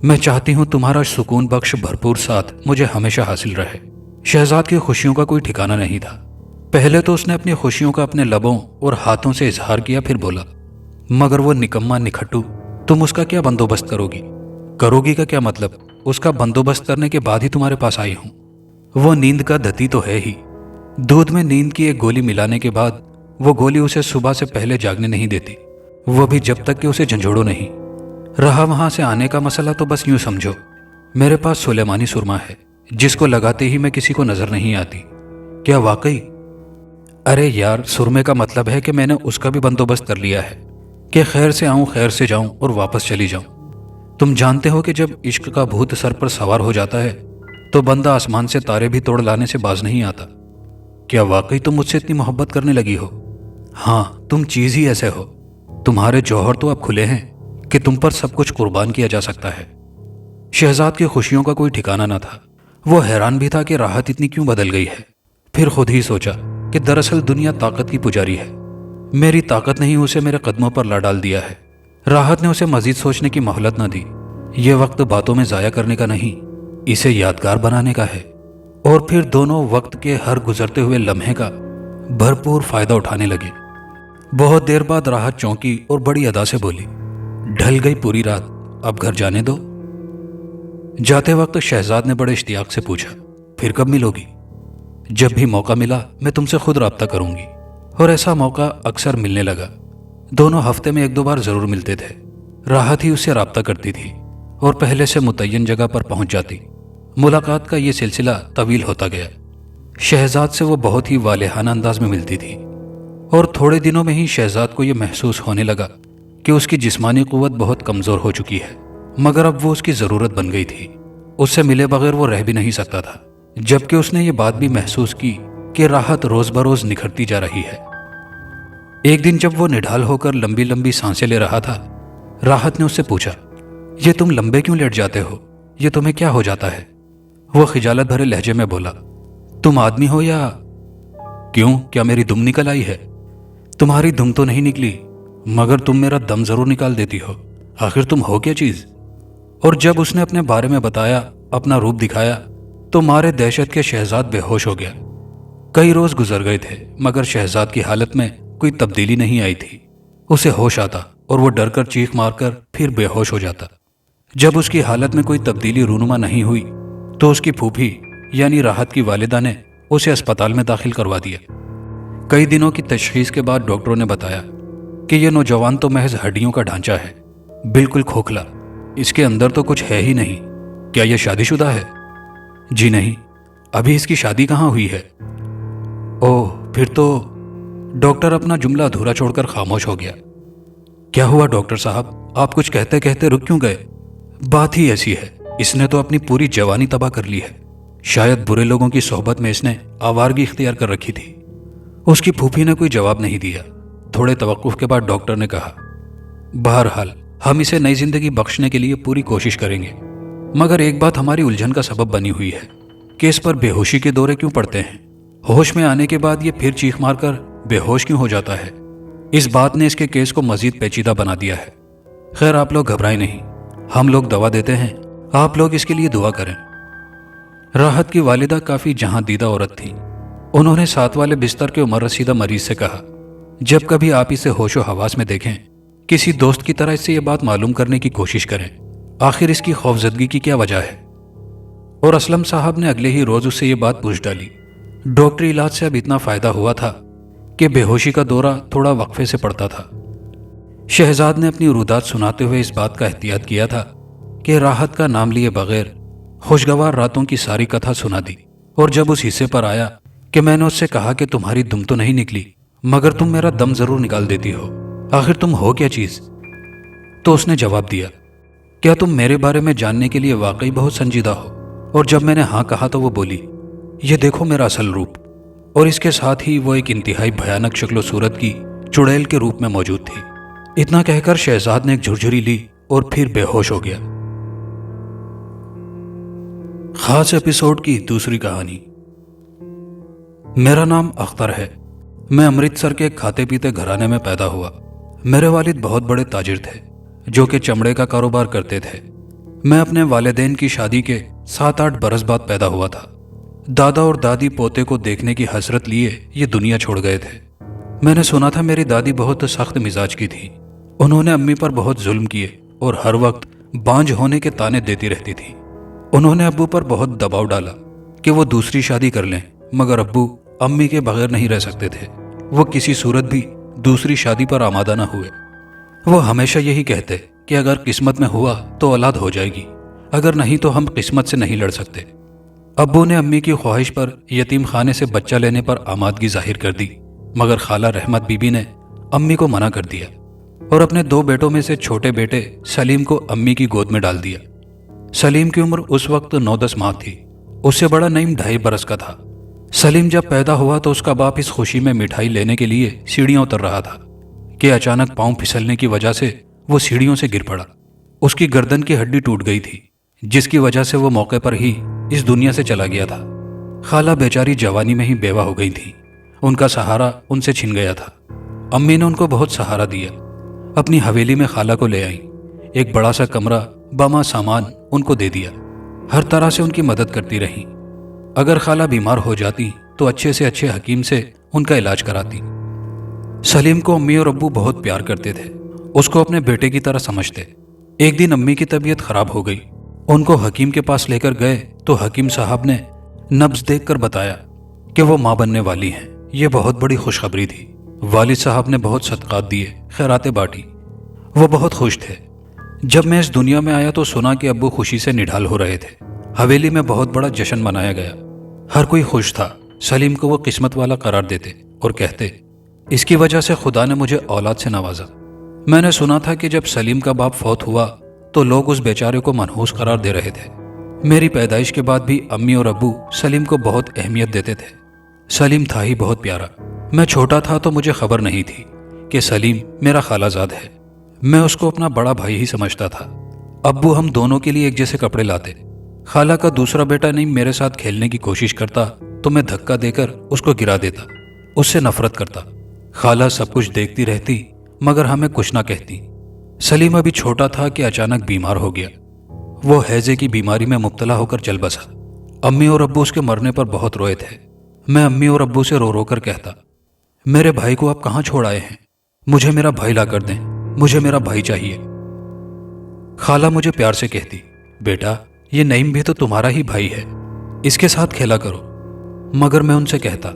मैं चाहती हूं तुम्हारा सुकून बख्श भरपूर साथ मुझे हमेशा हासिल रहे। शहजाद की खुशियों का कोई ठिकाना नहीं था। पहले तो उसने अपनी खुशियों का अपने लबों और हाथों से इजहार किया, फिर बोला, मगर वो निकम्मा निखट्टू, तुम उसका क्या बंदोबस्त करोगी का क्या मतलब? उसका बंदोबस्त करने के बाद ही तुम्हारे पास आई हूं। वो नींद का दती तो है ही। दूध में नींद की एक गोली मिलाने के बाद वो गोली उसे सुबह से पहले जागने नहीं देती, वो भी जब तक कि उसे झंझोड़ो नहीं। रहा वहां से आने का मसला तो बस यूं समझो, मेरे पास सुलेमानी सुरमा है जिसको लगाते ही मैं किसी को नजर नहीं आती। क्या वाकई? अरे यार, सुरमे का मतलब है कि मैंने उसका भी बंदोबस्त कर लिया है कि खैर से आऊं खैर से जाऊं और वापस चली जाऊं। तुम जानते हो कि जब इश्क का भूत सर पर सवार हो जाता है तो बंदा आसमान से तारे भी तोड़ लाने से बाज नहीं आता। क्या वाकई तुम मुझसे इतनी मोहब्बत करने लगी हो? हाँ, तुम चीज ही ऐसे हो। तुम्हारे जौहर तो अब खुले हैं कि तुम पर सब कुछ कुर्बान किया जा सकता है। शहजाद की खुशियों का कोई ठिकाना न था। वो हैरान भी था कि राहत इतनी क्यों बदल गई है। फिर खुद ही सोचा कि दरअसल दुनिया ताकत की पुजारी है। मेरी ताकत ने ही उसे मेरे कदमों पर ला डाल दिया है। राहत ने उसे मजीद सोचने की मोहलत न दी। ये वक्त बातों में जाया करने का नहीं, इसे यादगार बनाने का है। और फिर दोनों वक्त के हर गुजरते हुए लम्हे का भरपूर फायदा उठाने लगे। बहुत देर बाद राहत चौंकी और बड़ी अदा से बोली, ढल गई पूरी रात, अब घर जाने दो। जाते वक्त शहजाद ने बड़े इश्तियाक से पूछा, फिर कब मिलोगी? जब भी मौका मिला मैं तुमसे खुद राब्ता करूंगी। और ऐसा मौका अक्सर मिलने लगा। दोनों हफ्ते में 1-2 बार जरूर मिलते थे। राहत ही उससे राब्ता करती थी और पहले से मुतय्यन जगह पर पहुंच जाती। मुलाकात का ये सिलसिला तवील होता गया। शहजाद से वो बहुत ही वालेहाना अंदाज में मिलती थी और थोड़े दिनों में ही शहजाद को ये महसूस होने लगा कि उसकी जिस्मानी कुव्वत बहुत कमज़ोर हो चुकी है, मगर अब वो उसकी ज़रूरत बन गई थी। उससे मिले बगैर वो रह भी नहीं सकता था। जबकि उसने ये बात भी महसूस की कि राहत रोज़ बरोज़ निखरती जा रही है। एक दिन जब वो निढाल होकर लंबी लंबी सांसें ले रहा था, राहत ने उससे पूछा, ये तुम लंबे क्यों लेट जाते हो? ये तुम्हें क्या हो जाता है? वो खिजालत भरे लहजे में बोला, तुम आदमी हो या? क्यों, क्या मेरी दुम निकल आई है? तुम्हारी दुम तो नहीं निकली, मगर तुम मेरा दम जरूर निकाल देती हो। आखिर तुम हो क्या चीज? और जब उसने अपने बारे में बताया, अपना रूप दिखाया, तो मारे दहशत के शहजाद बेहोश हो गया। कई रोज गुजर गए थे मगर शहजाद की हालत में कोई तब्दीली नहीं आई थी। उसे होश आता और वो डर कर चीख मारकर फिर बेहोश हो जाता। जब उसकी हालत में कोई तब्दीली रूनुमा नहीं हुई तो उसकी फूफी यानी राहत की वालिदा ने उसे अस्पताल में दाखिल करवा दिया। कई दिनों की तशखीस के बाद डॉक्टरों ने बताया कि यह नौजवान तो महज हड्डियों का ढांचा है, बिल्कुल खोखला, इसके अंदर तो कुछ है ही नहीं। क्या यह शादीशुदा है? जी नहीं, अभी इसकी शादी कहाँ हुई है। ओह, फिर तो। डॉक्टर अपना जुमला अधूरा छोड़कर खामोश हो गया। क्या हुआ डॉक्टर साहब, आप कुछ कहते कहते रुक क्यों गए? बात ही ऐसी है, इसने तो अपनी पूरी जवानी तबाह कर ली है। शायद बुरे लोगों की सोहबत में इसने आवारगी इख्तियार कर रखी थी। उसकी फूफी ने कोई जवाब नहीं दिया। थोड़े तवक्कुफ के बाद डॉक्टर ने कहा, बहरहाल हम इसे नई जिंदगी बख्शने के लिए पूरी कोशिश करेंगे, मगर एक बात हमारी उलझन का सबब बनी हुई है कि इस पर बेहोशी के दौरे क्यों पड़ते हैं। होश में आने के बाद ये फिर चीख मारकर बेहोश क्यों हो जाता है। इस बात ने इसके केस को मजीद पेचीदा बना दिया है। खैर, आप लोग घबराएं नहीं, हम लोग दवा देते हैं, आप लोग इसके लिए दुआ करें। राहत की वालिदा काफी जहां दीदा औरत थी। उन्होंने साथ वाले बिस्तर के उम्र रसीदा मरीज से कहा, जब कभी आप इसे होशो हवास में देखें, किसी दोस्त की तरह इससे यह बात मालूम करने की कोशिश करें, आखिर इसकी खौफजदगी की क्या वजह है। और असलम साहब ने अगले ही रोज उससे ये बात पूछ डाली। डॉक्टरी इलाज से अब इतना फायदा हुआ था कि बेहोशी का दौरा थोड़ा वक्फे से पड़ता था। शहजाद ने अपनी रुदात सुनाते हुए इस बात का एहतियात किया था कि राहत का नाम लिए बगैर खुशगवार रातों की सारी कथा सुना दी। और जब उस हिस्से पर आया कि मैंने उससे कहा कि तुम्हारी दुम तो नहीं निकली, मगर तुम मेरा दम जरूर निकाल देती हो, आखिर तुम हो क्या चीज? तो उसने जवाब दिया, क्या तुम मेरे बारे में जानने के लिए वाकई बहुत संजीदा हो? और जब मैंने हाँ कहा तो वो बोली, ये देखो मेरा असल रूप। और इसके साथ ही वो एक इंतहाई भयानक शक्ल सूरत की चुड़ैल के रूप में मौजूद थी। इतना कहकर शहजाद ने एक झुरझुरी ली और फिर बेहोश हो गया। खास एपिसोड की दूसरी कहानी। मेरा नाम अख्तर है। मैं अमृतसर के खाते पीते घराने में पैदा हुआ। मेरे वालिद बहुत बड़े ताजिर थे जो कि चमड़े का कारोबार करते थे। मैं अपने वालिदैन की शादी के 7-8 बरस बाद पैदा हुआ था। दादा और दादी पोते को देखने की हसरत लिए ये दुनिया छोड़ गए थे। मैंने सुना था मेरी दादी बहुत सख्त मिजाज की थी। उन्होंने अम्मी पर बहुत जुल्म किए और हर वक्त बांझ होने के ताने देती रहती थी। उन्होंने अब्बू पर बहुत दबाव डाला कि वो दूसरी शादी कर लें, मगर अब्बू अम्मी के बगैर नहीं रह सकते थे। वो किसी सूरत भी दूसरी शादी पर आमादा न हुए। वो हमेशा यही कहते कि अगर किस्मत में हुआ तो औलाद हो जाएगी, अगर नहीं तो हम किस्मत से नहीं लड़ सकते। अब्बू ने अम्मी की ख्वाहिश पर यतीम खाने से बच्चा लेने पर आमादगी जाहिर कर दी, मगर खाला रहमत बीबी ने अम्मी को मना कर दिया और अपने 2 बेटों में से छोटे बेटे सलीम को अम्मी की गोद में डाल दिया। सलीम की उम्र उस वक्त 9-10 माह थी। उससे बड़ा नईम 2.5 बरस का था। सलीम जब पैदा हुआ तो उसका बाप इस खुशी में मिठाई लेने के लिए सीढ़ियां उतर रहा था कि अचानक पांव फिसलने की वजह से वो सीढ़ियों से गिर पड़ा। उसकी गर्दन की हड्डी टूट गई थी, जिसकी वजह से वो मौके पर ही इस दुनिया से चला गया था। खाला बेचारी जवानी में ही बेवा हो गई थी। उनका सहारा उनसे छिन गया था। अम्मी ने उनको बहुत सहारा दिया। अपनी हवेली में खाला को ले आई। एक बड़ा सा कमरा बमा सामान उनको दे दिया। हर तरह से उनकी मदद करती रही। अगर खाला बीमार हो जाती तो अच्छे से अच्छे हकीम से उनका इलाज कराती। सलीम को अम्मी और अब्बू बहुत प्यार करते थे, उसको अपने बेटे की तरह समझते। एक दिन अम्मी की तबीयत खराब हो गई, उनको हकीम के पास लेकर गए तो हकीम साहब ने नब्ज देखकर बताया कि वो माँ बनने वाली हैं। ये बहुत बड़ी खुशखबरी थी। वालिद साहब ने बहुत सदकात दिए, खैरातें बांटी। वो बहुत खुश थे। जब मैं इस दुनिया में आया तो सुना कि अब्बू खुशी से निढाल हो रहे थे। हवेली में बहुत बड़ा जश्न मनाया गया, हर कोई खुश था। सलीम को वो किस्मत वाला करार देते और कहते, इसकी वजह से खुदा ने मुझे औलाद से नवाजा। मैंने सुना था कि जब सलीम का बाप फौत हुआ तो लोग उस बेचारे को मनहूस करार दे रहे थे। मेरी पैदाइश के बाद भी अम्मी और अब्बू सलीम को बहुत अहमियत देते थे। सलीम था ही बहुत प्यारा। मैं छोटा था तो मुझे खबर नहीं थी कि सलीम मेरा खालाजाद है। मैं उसको अपना बड़ा भाई ही समझता था। अब्बू हम दोनों के लिए एक जैसे कपड़े लाते। खाला का दूसरा बेटा नहीं मेरे साथ खेलने की कोशिश करता तो मैं धक्का देकर उसको गिरा देता, उससे नफरत करता। खाला सब कुछ देखती रहती मगर हमें कुछ ना कहती। सलीम अभी छोटा था कि अचानक बीमार हो गया। वो हैजे की बीमारी में मुब्तला होकर चल बसा। अम्मी और अब्बू उसके मरने पर बहुत रोए थे। मैं अम्मी और अब्बू से रो रो कर कहता, मेरे भाई को आप कहाँ छोड़ आए हैं? मुझे मेरा भाई ला कर दें, मुझे मेरा भाई चाहिए। खाला मुझे प्यार से कहती, बेटा ये नईम भी तो तुम्हारा ही भाई है, इसके साथ खेला करो। मगर मैं उनसे कहता,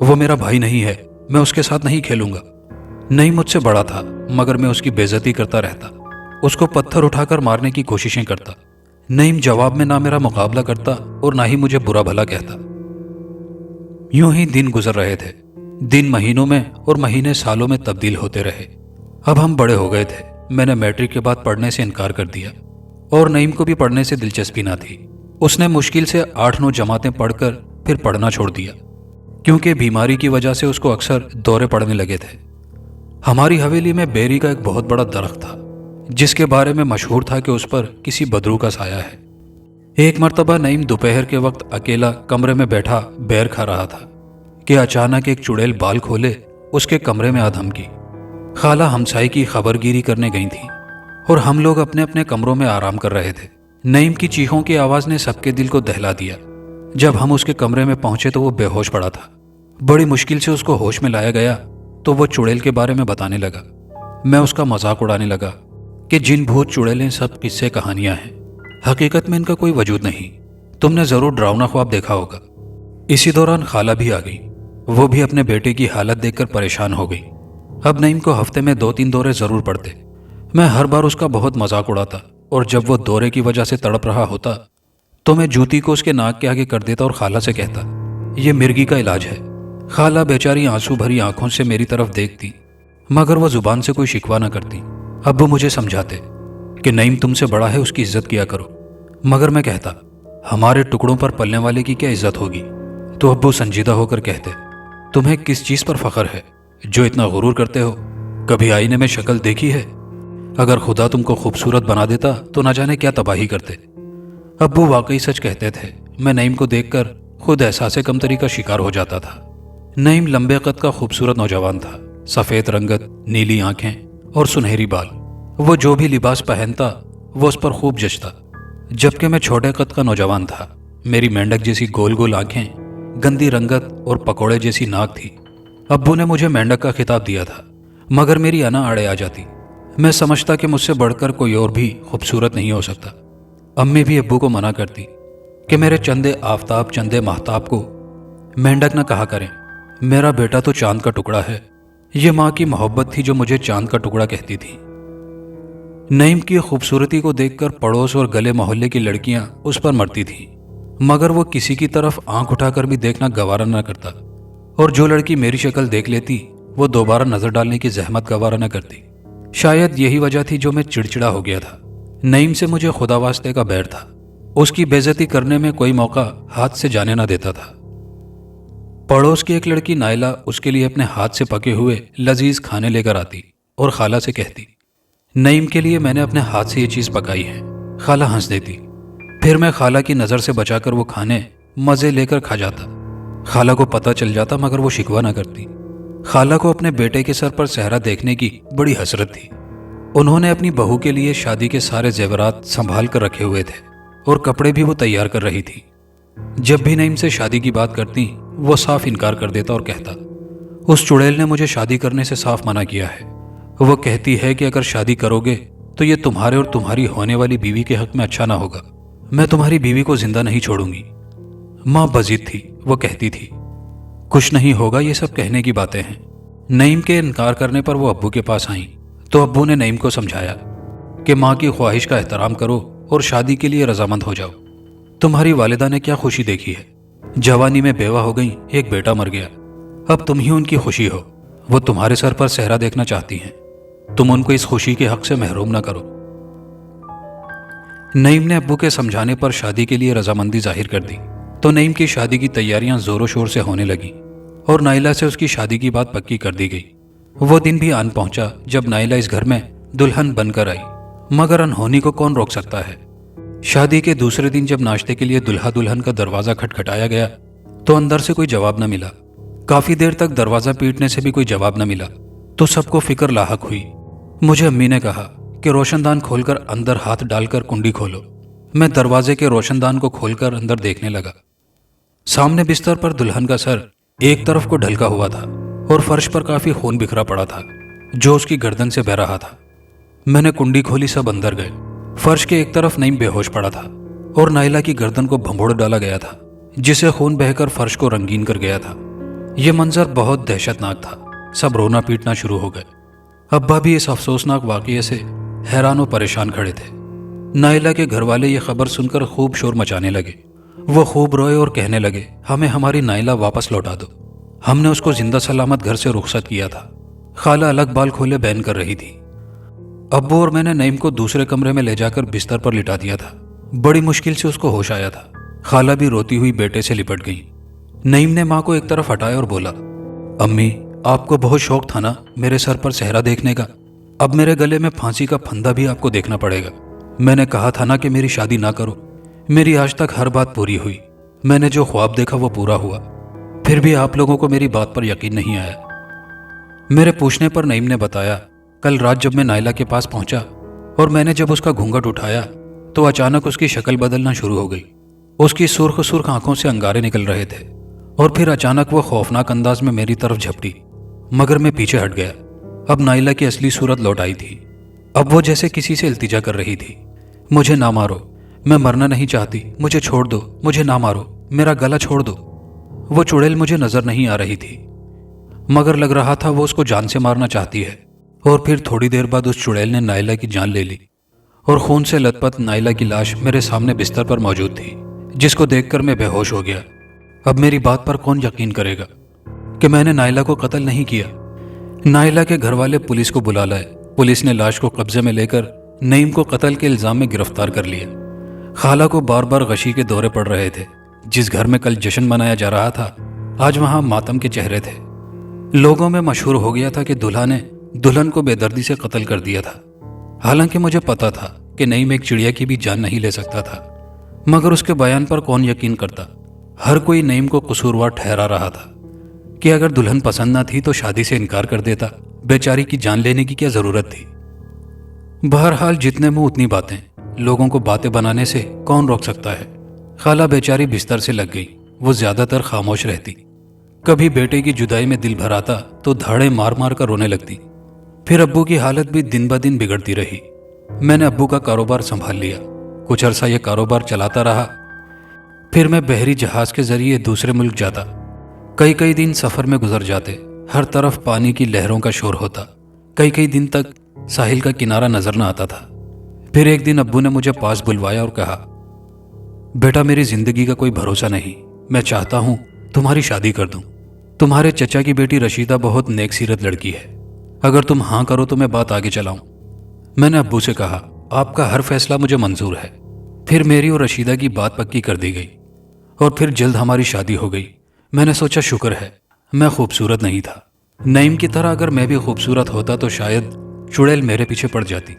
वो मेरा भाई नहीं है, मैं उसके साथ नहीं खेलूंगा। नईम मुझसे बड़ा था मगर मैं उसकी बेइज्जती करता रहता, उसको पत्थर उठाकर मारने की कोशिशें करता। नईम जवाब में ना मेरा मुकाबला करता और ना ही मुझे बुरा भला कहता। यूं ही दिन गुजर रहे थे। दिन महीनों में और महीने सालों में तब्दील होते रहे। अब हम बड़े हो गए थे। मैंने मैट्रिक के बाद पढ़ने से इनकार कर दिया और नईम को भी पढ़ने से दिलचस्पी ना थी। उसने मुश्किल से 8-9 जमातें पढ़कर फिर पढ़ना छोड़ दिया क्योंकि बीमारी की वजह से उसको अक्सर दौरे पड़ने लगे थे। हमारी हवेली में बेरी का एक बहुत बड़ा दरख्त था जिसके बारे में मशहूर था कि उस पर किसी बदरू का साया है। एक मर्तबा नईम दोपहर के वक्त अकेला कमरे में बैठा बैर खा रहा था कि अचानक एक चुड़ैल बाल खोले उसके कमरे में आ धमकी। खाला हमसाई की खबरगिरी करने गई थी और हम लोग अपने अपने कमरों में आराम कर रहे थे। नईम की चीखों की आवाज ने सबके दिल को दहला दिया। जब हम उसके कमरे में पहुंचे तो वो बेहोश पड़ा था। बड़ी मुश्किल से उसको होश में लाया गया तो वो चुड़ैल के बारे में बताने लगा। मैं उसका मजाक उड़ाने लगा कि जिन भूत चुड़ैलें सब किस्से कहानियां हैं, हकीकत में इनका कोई वजूद नहीं। तुमने जरूर डरावना ख्वाब देखा होगा। इसी दौरान खाला भी आ गई। वो भी अपने बेटे की हालत देखकर परेशान हो गई। अब नईम को हफ्ते में 2-3 दौरे जरूर पड़ते। मैं हर बार उसका बहुत मजाक उड़ाता और जब वो दौरे की वजह से तड़प रहा होता तो मैं जूती को उसके नाक के आगे कर देता और खाला से कहता, ये मिर्गी का इलाज है। खाला बेचारी आंसू भरी आंखों से मेरी तरफ देखती मगर वो जुबान से कोई शिकवा न करती। अब्बू मुझे समझाते कि नईम तुमसे बड़ा है, उसकी इज्जत किया करो। मगर मैं कहता, हमारे टुकड़ों पर पलने वाले की क्या इज्जत होगी? तो अब्बू संजीदा होकर कहते, तुम्हें किस चीज पर फख्र है जो इतना गुरूर करते हो? कभी आईने में शक्ल देखी है? अगर खुदा तुमको खूबसूरत बना देता तो न जाने क्या तबाही करते। अब्बू वाकई सच कहते थे। मैं नईम को देखकर खुद एहसास कमतरी का शिकार हो जाता था। नईम लंबे कद का खूबसूरत नौजवान था, सफेद रंगत, नीली आंखें और सुनहरी बाल। वो जो भी लिबास पहनता वो उस पर खूब जचता। जबकि मैं छोटे कद का नौजवान था। मेरी मेंढक जैसी गोल गोल आंखें, गंदी रंगत और पकोड़े जैसी नाक थी। अब्बू ने मुझे मेंढक का खिताब दिया था मगर मेरी अना आड़े आ जाती। मैं समझता कि मुझसे बढ़कर कोई और भी खूबसूरत नहीं हो सकता। अम्मी भी अब्बू को मना करती कि मेरे चंदे आफताब चंदे महताब को मेंढक न कहा करें। मेरा बेटा तो चांद का टुकड़ा है। ये माँ की मोहब्बत थी जो मुझे चांद का टुकड़ा कहती थी। नईम की खूबसूरती को देखकर पड़ोस और गले मोहल्ले की लड़कियां उस पर मरती थीं मगर वो किसी की तरफ आंख उठाकर भी देखना गवारा न करता और जो लड़की मेरी शक्ल देख लेती वो दोबारा नजर डालने की जहमत गवारा न करती। शायद यही वजह थी जो मैं चिड़चिड़ा हो गया था। नईम से मुझे खुदा वास्ते का बैर था। उसकी बेइज्जती करने में कोई मौका हाथ से जाने ना देता था। पड़ोस की एक लड़की नायला उसके लिए अपने हाथ से पके हुए लजीज खाने लेकर आती और खाला से कहती, नईम के लिए मैंने अपने हाथ से ये चीज पकाई है। खाला हंस देती। फिर मैं खाला की नजर से बचाकर वो खाने मजे लेकर खा जाता। खाला को पता चल जाता मगर वो शिकवा ना करती। खाला को अपने बेटे के सर पर सेहरा देखने की बड़ी हसरत थी। उन्होंने अपनी बहू के लिए शादी के सारे जेवरात संभाल कर रखे हुए थे और कपड़े भी वो तैयार कर रही थी। जब भी नईम से शादी की बात करती وہ صاف انکار کر دیتا اور کہتا، اس چڑیل نے مجھے شادی کرنے سے صاف منع کیا ہے۔ وہ کہتی ہے کہ اگر شادی کرو گے تو یہ تمہارے اور تمہاری ہونے والی بیوی کے حق میں اچھا نہ ہوگا۔ میں تمہاری بیوی کو زندہ نہیں چھوڑوں گی۔ ماں بضد تھی، وہ کہتی تھی، کچھ نہیں ہوگا، یہ سب کہنے کی باتیں ہیں۔ نعیم کے انکار کرنے پر وہ ابو کے پاس آئیں تو ابو نے نعیم کو سمجھایا کہ ماں کی خواہش کا احترام کرو اور شادی کے لیے رضامند ہو جاؤ۔ تمہاری والدہ نے کیا خوشی دیکھی ہے، جوانی میں بیوہ ہو گئیں، ایک بیٹا مر گیا، اب تم ہی ان کی خوشی ہو۔ وہ تمہارے سر پر صحرا دیکھنا چاہتی ہیں، تم ان کو اس خوشی کے حق سے محروم نہ کرو۔ نعیم نے ابو کے سمجھانے پر شادی کے لیے رضامندی ظاہر کر دی تو نعیم کی شادی کی تیاریاں زور و شور سے ہونے لگیں اور نائلہ سے اس کی شادی کی بات پکی کر دی گئی۔ وہ دن بھی آن پہنچا جب نائلہ اس گھر میں دلہن بن کر آئی، مگر انہونی کو کون روک سکتا ہے۔ شادی کے دوسرے دن جب ناشتے کے لیے دلہا دلہن کا دروازہ کھٹکھٹایا گیا تو اندر سے کوئی جواب نہ ملا۔ کافی دیر تک دروازہ پیٹنے سے بھی کوئی جواب نہ ملا تو سب کو فکر لاحق ہوئی۔ مجھے امی نے کہا کہ روشن دان کھول کر اندر ہاتھ ڈال کر کنڈی کھولو۔ میں دروازے کے روشن دان کو کھول کر اندر دیکھنے لگا۔ سامنے بستر پر دلہن کا سر ایک طرف کو ڈھلکا ہوا تھا اور فرش پر کافی خون بکھرا پڑا تھا جو اس کی گردن سے بہہ رہا تھا۔ میں نے کنڈی کھولی، سب اندر گئے۔ فرش کے ایک طرف نعیم بے ہوش پڑا تھا اور نائلہ کی گردن کو بھنبوڑ ڈالا گیا تھا جسے خون بہہ کر فرش کو رنگین کر گیا تھا۔ یہ منظر بہت دہشت ناک تھا۔ سب رونا پیٹنا شروع ہو گئے۔ ابا بھی اس افسوسناک واقعے سے حیران و پریشان کھڑے تھے۔ نائلہ کے گھر والے یہ خبر سن کر خوب شور مچانے لگے۔ وہ خوب روئے اور کہنے لگے، ہمیں ہماری نائلہ واپس لوٹا دو، ہم نے اس کو زندہ سلامت گھر سے رخصت کیا تھا۔ خالہ الگ بال کھولے بین کر رہی تھی۔ ابو اور میں نے نعیم کو دوسرے کمرے میں لے جا کر بستر پر لٹا دیا تھا۔ بڑی مشکل سے اس کو ہوش آیا تھا۔ خالہ بھی روتی ہوئی بیٹے سے لپٹ گئی۔ نعیم نے ماں کو ایک طرف ہٹایا اور بولا، امی، آپ کو بہت شوق تھا نا میرے سر پر صحرا دیکھنے کا، اب میرے گلے میں پھانسی کا پھندا بھی آپ کو دیکھنا پڑے گا۔ میں نے کہا تھا نا کہ میری شادی نہ کرو، میری آج تک ہر بات پوری ہوئی، میں نے جو خواب دیکھا وہ پورا ہوا، پھر بھی آپ لوگوں کو میری بات پر یقین نہیں آیا۔ میرے پوچھنے پر نعیم نے بتایا، کل رات جب میں نائلہ کے پاس پہنچا اور میں نے جب اس کا گھونگھٹ اٹھایا تو اچانک اس کی شکل بدلنا شروع ہو گئی۔ اس کی سرخ سرخ آنکھوں سے انگارے نکل رہے تھے اور پھر اچانک وہ خوفناک انداز میں میری طرف جھپٹی، مگر میں پیچھے ہٹ گیا۔ اب نائلہ کی اصلی صورت لوٹ آئی تھی۔ اب وہ جیسے کسی سے التجا کر رہی تھی، مجھے نہ مارو، میں مرنا نہیں چاہتی، مجھے چھوڑ دو، مجھے نہ مارو، میرا گلا چھوڑ دو۔ وہ چڑیل مجھے نظر نہیں آ رہی تھی، مگر لگ رہا تھا وہ اس کو جان سے مارنا چاہتی ہے۔ اور پھر تھوڑی دیر بعد اس چڑیل نے نائلہ کی جان لے لی اور خون سے لت پت نائلہ کی لاش میرے سامنے بستر پر موجود تھی، جس کو دیکھ کر میں بے ہوش ہو گیا۔ اب میری بات پر کون یقین کرے گا کہ میں نے نائلہ کو قتل نہیں کیا؟ نائلہ کے گھر والے پولیس کو بلا لائے۔ پولیس نے لاش کو قبضے میں لے کر نعیم کو قتل کے الزام میں گرفتار کر لیا۔ خالہ کو بار بار غشی کے دورے پڑ رہے تھے۔ جس گھر میں کل جشن منایا جا رہا تھا آج وہاں ماتم کے چہرے تھے۔ لوگوں میں مشہور ہو گیا تھا کہ دلہا نے دلہن کو بے دردی سے قتل کر دیا تھا۔ حالانکہ مجھے پتا تھا کہ نعیم ایک چڑیا کی بھی جان نہیں لے سکتا تھا، مگر اس کے بیان پر کون یقین کرتا؟ ہر کوئی نعیم کو قصوروار ٹھہرا رہا تھا کہ اگر دلہن پسند نہ تھی تو شادی سے انکار کر دیتا، بیچاری کی جان لینے کی کیا ضرورت تھی؟ بہرحال جتنے منہ اتنی باتیں، لوگوں کو باتیں بنانے سے کون روک سکتا ہے؟ خالہ بیچاری بستر سے لگ گئی۔ وہ زیادہ تر خاموش رہتی، کبھی بیٹے کی جدائی میں دل بھر آتا تو دھاڑے مار مار کر رونے لگتی۔ پھر ابو کی حالت بھی دن بہ دن بگڑتی رہی۔ میں نے ابو کا کاروبار سنبھال لیا، کچھ عرصہ یہ کاروبار چلاتا رہا۔ پھر میں بحری جہاز کے ذریعے دوسرے ملک جاتا، کئی کئی دن سفر میں گزر جاتے، ہر طرف پانی کی لہروں کا شور ہوتا، کئی کئی دن تک ساحل کا کنارہ نظر نہ آتا تھا۔ پھر ایک دن ابو نے مجھے پاس بلوایا اور کہا، بیٹا میری زندگی کا کوئی بھروسہ نہیں، میں چاہتا ہوں تمہاری شادی کر دوں۔ تمہارے چچا کی بیٹی رشیدہ بہت نیک سیرت لڑکی ہے، اگر تم ہاں کرو تو میں بات آگے چلاؤں۔ میں نے ابو سے کہا، آپ کا ہر فیصلہ مجھے منظور ہے۔ پھر میری اور رشیدہ کی بات پکی کر دی گئی اور پھر جلد ہماری شادی ہو گئی۔ میں نے سوچا شکر ہے میں خوبصورت نہیں تھا، نعیم کی طرح اگر میں بھی خوبصورت ہوتا تو شاید چڑیل میرے پیچھے پڑ جاتی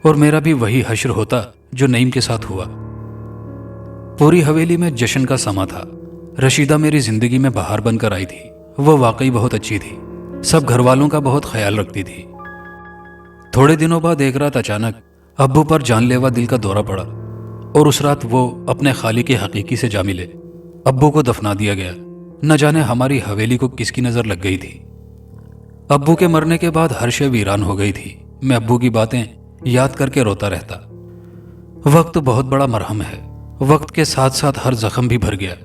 اور میرا بھی وہی حشر ہوتا جو نعیم کے ساتھ ہوا۔ پوری حویلی میں جشن کا سما تھا۔ رشیدہ میری زندگی میں بہار بن کر آئی تھی۔ وہ واقعی بہت اچھی تھی، سب گھر والوں کا بہت خیال رکھتی تھی۔ تھوڑے دنوں بعد ایک رات اچانک ابو پر جان لیوا دل کا دورہ پڑا اور اس رات وہ اپنے خالق حقیقی سے جا ملے۔ ابو کو دفنا دیا گیا۔ न जाने हमारी हवेली को किसकी नजर लग गई थी। अब्बू के मरने के बाद हर शय वीरान हो गई थी। मैं अब्बू की बातें याद करके रोता रहता। वक्त बहुत बड़ा मरहम है। वक्त के साथ साथ हर जख्म भी भर गया।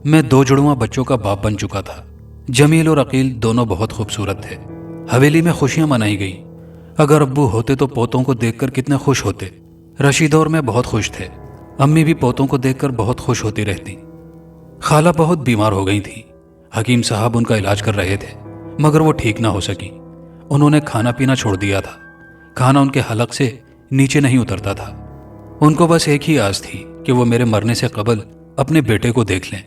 मैं 2 जुड़वां बच्चों का बाप बन चुका था। जमील और अकील दोनों बहुत खूबसूरत थे। हवेली में खुशियां मनाई गई। अगर अब्बू होते तो पोतों को देखकर कितने खुश होते। रशीद और मैं बहुत खुश थे। अम्मी भी पोतों को देखकर बहुत खुश होती रहती। खाला बहुत बीमार हो गई थी। हकीम साहब उनका इलाज कर रहे थे, मगर वो ठीक ना हो सकी। उन्होंने खाना पीना छोड़ दिया था। खाना उनके हलक से नीचे नहीं उतरता था। उनको बस एक ही आस थी कि वो मेरे मरने से कबल अपने बेटे को देख लें।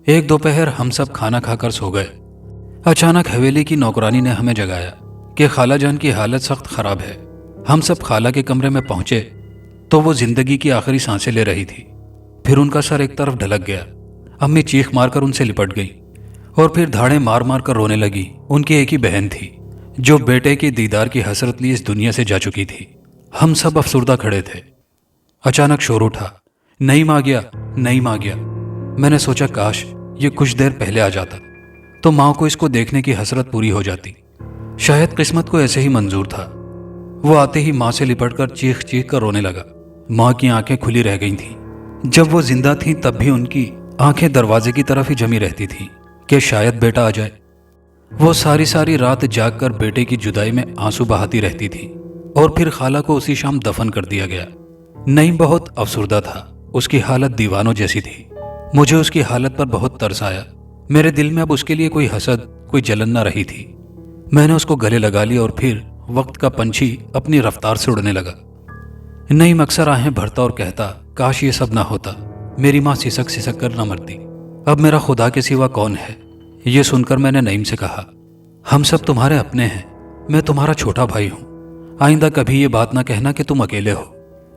एक दोपहर हम सब खाना खाकर सो गए। अचानक हवेली की नौकरानी ने हमें जगाया कि खाला जान की हालत सख्त खराब है। हम सब खाला के कमरे में पहुंचे तो वो जिंदगी की आखिरी सांसें ले रही थी। फिर उनका सर एक तरफ ढलक गया। अम्मी चीख मारकर उनसे लिपट गई और फिर धाड़े मार मार कर रोने लगी। उनकी एक ही बहन थी जो बेटे के दीदार की हसरत लिए इस दुनिया से जा चुकी थी। हम सब अफसुर्दा खड़े थे। अचानक शोर उठा, नईम आ गया, नईम आ गया। मैंने सोचा काश ये कुछ देर पहले आ जाता तो माँ को इसको देखने की हसरत पूरी हो जाती। शायद किस्मत को ऐसे ही मंजूर था। वो आते ही माँ से लिपटकर चीख चीख कर रोने लगा। माँ की आंखें खुली रह गई थीं। जब वो जिंदा थीं तब भी उनकी आंखें दरवाजे की तरफ ही जमी रहती थीं कि शायद बेटा आ जाए। वो सारी सारी रात जागकर बेटे की जुदाई में आंसू बहाती रहती थी और फिर खाला को उसी शाम दफन कर दिया गया। नईम बहुत अफसुर्दा था। उसकी हालत दीवानों जैसी थी। मुझे उसकी हालत पर बहुत तरस आया। मेरे दिल में अब उसके लिए कोई हसद, कोई जलन न रही थी। मैंने उसको गले लगा लिया और फिर वक्त का पंछी अपनी रफ्तार से उड़ने लगा। नईम अक्सर आहें भरता और कहता, काश ये सब ना होता। मेरी माँ सिसक सिसक कर न मरती। अब मेरा खुदा के सिवा कौन है। ये सुनकर मैंने नईम से कहा, हम सब तुम्हारे अपने हैं। मैं तुम्हारा छोटा भाई हूँ। आइंदा कभी ये बात ना कहना कि तुम अकेले हो।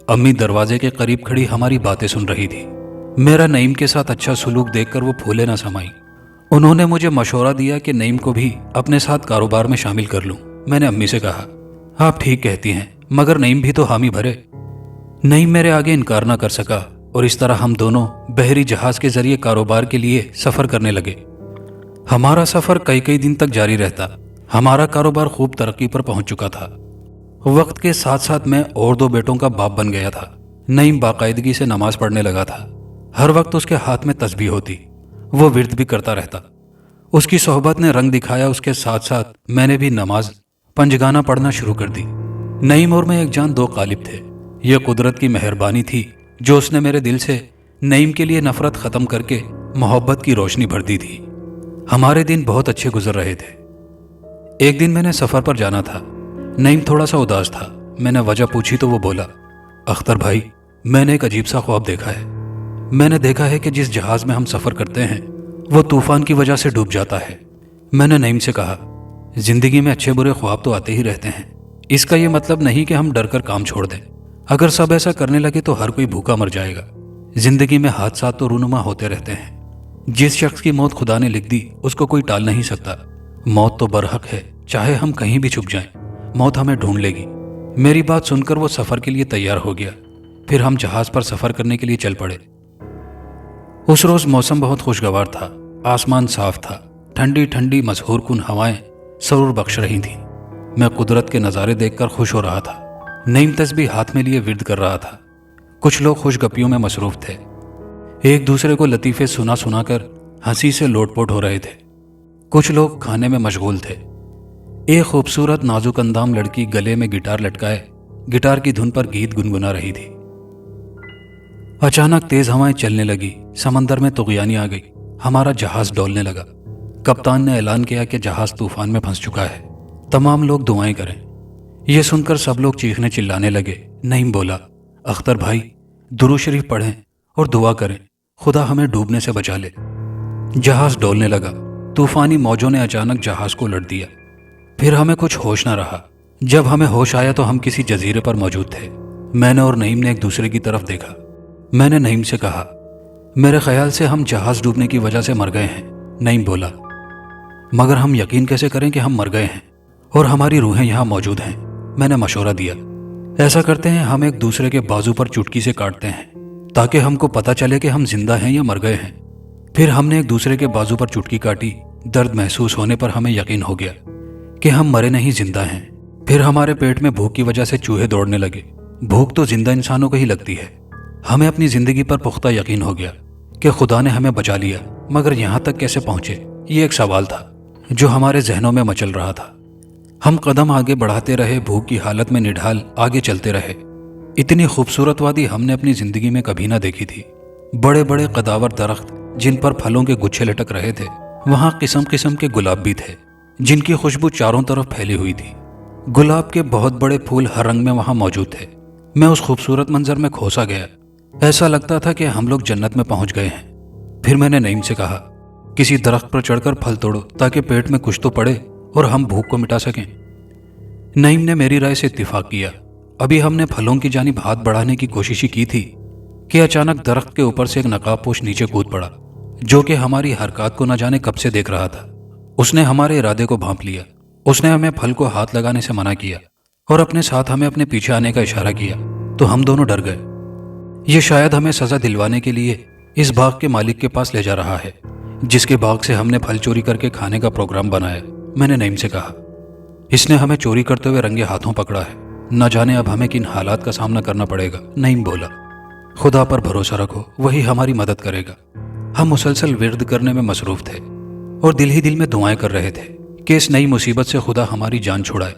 अम्मी दरवाजे के करीब खड़ी हमारी बातें सुन रही थी। मेरा नईम के साथ अच्छा सुलूक देखकर वो फूले ना समाई। उन्होंने मुझे मशवरा दिया कि नईम को भी अपने साथ कारोबार में शामिल कर लूं। मैंने अम्मी से कहा, आप ठीक कहती हैं, मगर नईम भी तो हामी भरे। नईम मेरे आगे इनकार ना कर सका और इस तरह हम दोनों बहरी जहाज के जरिए कारोबार के लिए सफर करने लगे। हमारा सफर कई कई दिन तक जारी रहता। हमारा कारोबार खूब तरक्की पर पहुंच चुका था। वक्त के साथ साथ मैं और 2 बेटों का बाप बन गया था। नईम बाकायदगी से नमाज पढ़ने लगा था। हर वक्त उसके हाथ में तस्बीह होती। वो विर्द भी करता रहता। उसकी सोहबत ने रंग दिखाया। उसके साथ साथ मैंने भी नमाज पंजगाना पढ़ना शुरू कर दी। नईम और मैं एक जान 2 कालिब थे। यह कुदरत की मेहरबानी थी जो उसने मेरे दिल से नईम के लिए नफरत खत्म करके मोहब्बत की रोशनी भर दी थी। हमारे दिन बहुत अच्छे गुजर रहे थे। एक दिन मैंने सफर पर जाना था। नईम थोड़ा सा उदास था। मैंने वजह पूछी तो वो बोला, अख्तर भाई, मैंने एक अजीब सा ख्वाब देखा है। मैंने देखा है कि जिस जहाज में हम सफर करते हैं वो तूफान की वजह से डूब जाता है। मैंने नईम से कहा, जिंदगी में अच्छे बुरे ख्वाब तो आते ही रहते हैं। इसका ये मतलब नहीं कि हम डर कर काम छोड़ दें। अगर सब ऐसा करने लगे तो हर कोई भूखा मर जाएगा। जिंदगी में हादसा तो रूनुमा होते रहते हैं। जिस शख्स की मौत खुदा ने लिख दी उसको कोई टाल नहीं सकता। मौत तो बरहक है, चाहे हम कहीं भी छुप जाएं, मौत हमें ढूंढ लेगी। मेरी बात सुनकर वो सफर के लिए तैयार हो गया। फिर हम जहाज पर सफर करने के लिए चल पड़े। उस रोज मौसम बहुत खुशगवार था। आसमान साफ था। ठंडी ठंडी मसहूर कुन हवाएं सरूर बख्श रही थीं। मैं कुदरत के नज़ारे देखकर खुश हो रहा था। नईम तस्बीह हाथ में लिए विर्द कर रहा था। कुछ लोग खुशगपियों में मसरूफ थे। एक दूसरे को लतीफ़े सुना सुनाकर हंसी से लोटपोट हो रहे थे। कुछ लोग खाने में मशगूल थे। एक खूबसूरत नाजुक अंदाम लड़की गले में गिटार लटकाए गिटार की धुन पर गीत गुनगुना रही थी। अचानक तेज हवाएं चलने लगी। समंदर में तुगयानी आ गई। हमारा जहाज डोलने लगा। कप्तान ने ऐलान किया कि जहाज तूफान में फंस चुका है। तमाम लोग दुआएं करें। यह सुनकर सब लोग चीखने चिल्लाने लगे। नईम बोला, अख्तर भाई, दुरूद शरीफ पढ़ें और दुआ करें, खुदा हमें डूबने से बचा ले। जहाज डोलने लगा। तूफानी मौजों ने अचानक जहाज को उलट दिया। फिर हमें कुछ होश न रहा। जब हमें होश आया तो हम किसी जजीरे पर मौजूद थे। मैंने और नईम ने एक दूसरे की तरफ देखा। मैंने नईम से कहा, मेरे ख्याल से हम जहाज डूबने की वजह से मर गए हैं। नईम बोला, मगर हम यकीन कैसे करें कि हम मर गए हैं और हमारी रूहें यहाँ मौजूद हैं। मैंने मशवरा दिया, ऐसा करते हैं, हम एक दूसरे के बाजू पर चुटकी से काटते हैं ताकि हमको पता चले कि हम जिंदा हैं या मर गए हैं। फिर हमने एक दूसरे के बाजू पर चुटकी काटी। दर्द महसूस होने पर हमें यकीन हो गया कि हम मरे नहीं, जिंदा हैं। फिर हमारे पेट में भूख की वजह से चूहे दौड़ने लगे। भूख तो जिंदा इंसानों को ही लगती है। हमें अपनी जिंदगी पर पुख्ता यकीन हो गया कि खुदा ने हमें बचा लिया, मगर यहाँ तक कैसे पहुंचे, ये एक सवाल था जो हमारे जहनों में मचल रहा था। हम कदम आगे बढ़ाते रहे, भूख की हालत में निढाल आगे चलते रहे। इतनी खूबसूरत वादी हमने अपनी जिंदगी में कभी ना देखी थी। बड़े बड़े कदावर दरख्त जिन पर फलों के गुच्छे लटक रहे थे, वहां किस्म किस्म के गुलाब भी थे जिनकी खुशबू चारों तरफ फैली हुई थी। गुलाब के बहुत बड़े फूल हर रंग में वहां मौजूद थे। मैं उस खूबसूरत मंजर में खोसा गया। ऐसा लगता था कि हम लोग जन्नत में पहुंच गए हैं। फिर मैंने नईम से कहा, किसी दरख्त पर चढ़कर फल तोड़ो ताकि पेट में कुछ तो पड़े और हम भूख को मिटा सकें। नईम ने मेरी राय से इत्तिफाक किया। अभी हमने फलों की जानिब हाथ बढ़ाने की कोशिश ही की थी कि अचानक दरख्त के ऊपर से एक नकाबपोश नीचे कूद पड़ा, जो कि हमारी हरकत को न जाने कब से देख रहा था। उसने हमारे इरादे को भांप लिया। उसने हमें फल को हाथ लगाने से मना किया और अपने साथ हमें अपने पीछे आने का इशारा किया, तो हम दोनों डर गए। ये शायद हमें सजा दिलवाने के लिए इस बाग के मालिक के पास ले जा रहा है, जिसके बाग से हमने फल चोरी करके खाने का प्रोग्राम बनाया। मैंने नईम से कहा, इसने हमें चोरी करते हुए रंगे हाथों पकड़ा है, न जाने अब हमें किन हालात का सामना करना पड़ेगा। नईम बोला, खुदा पर भरोसा रखो, वही हमारी मदद करेगा। हम मुसलसल विर्द करने में मसरूफ थे और दिल ही दिल में दुआएं कर रहे थे कि इस नई मुसीबत से खुदा हमारी जान छुड़ाए।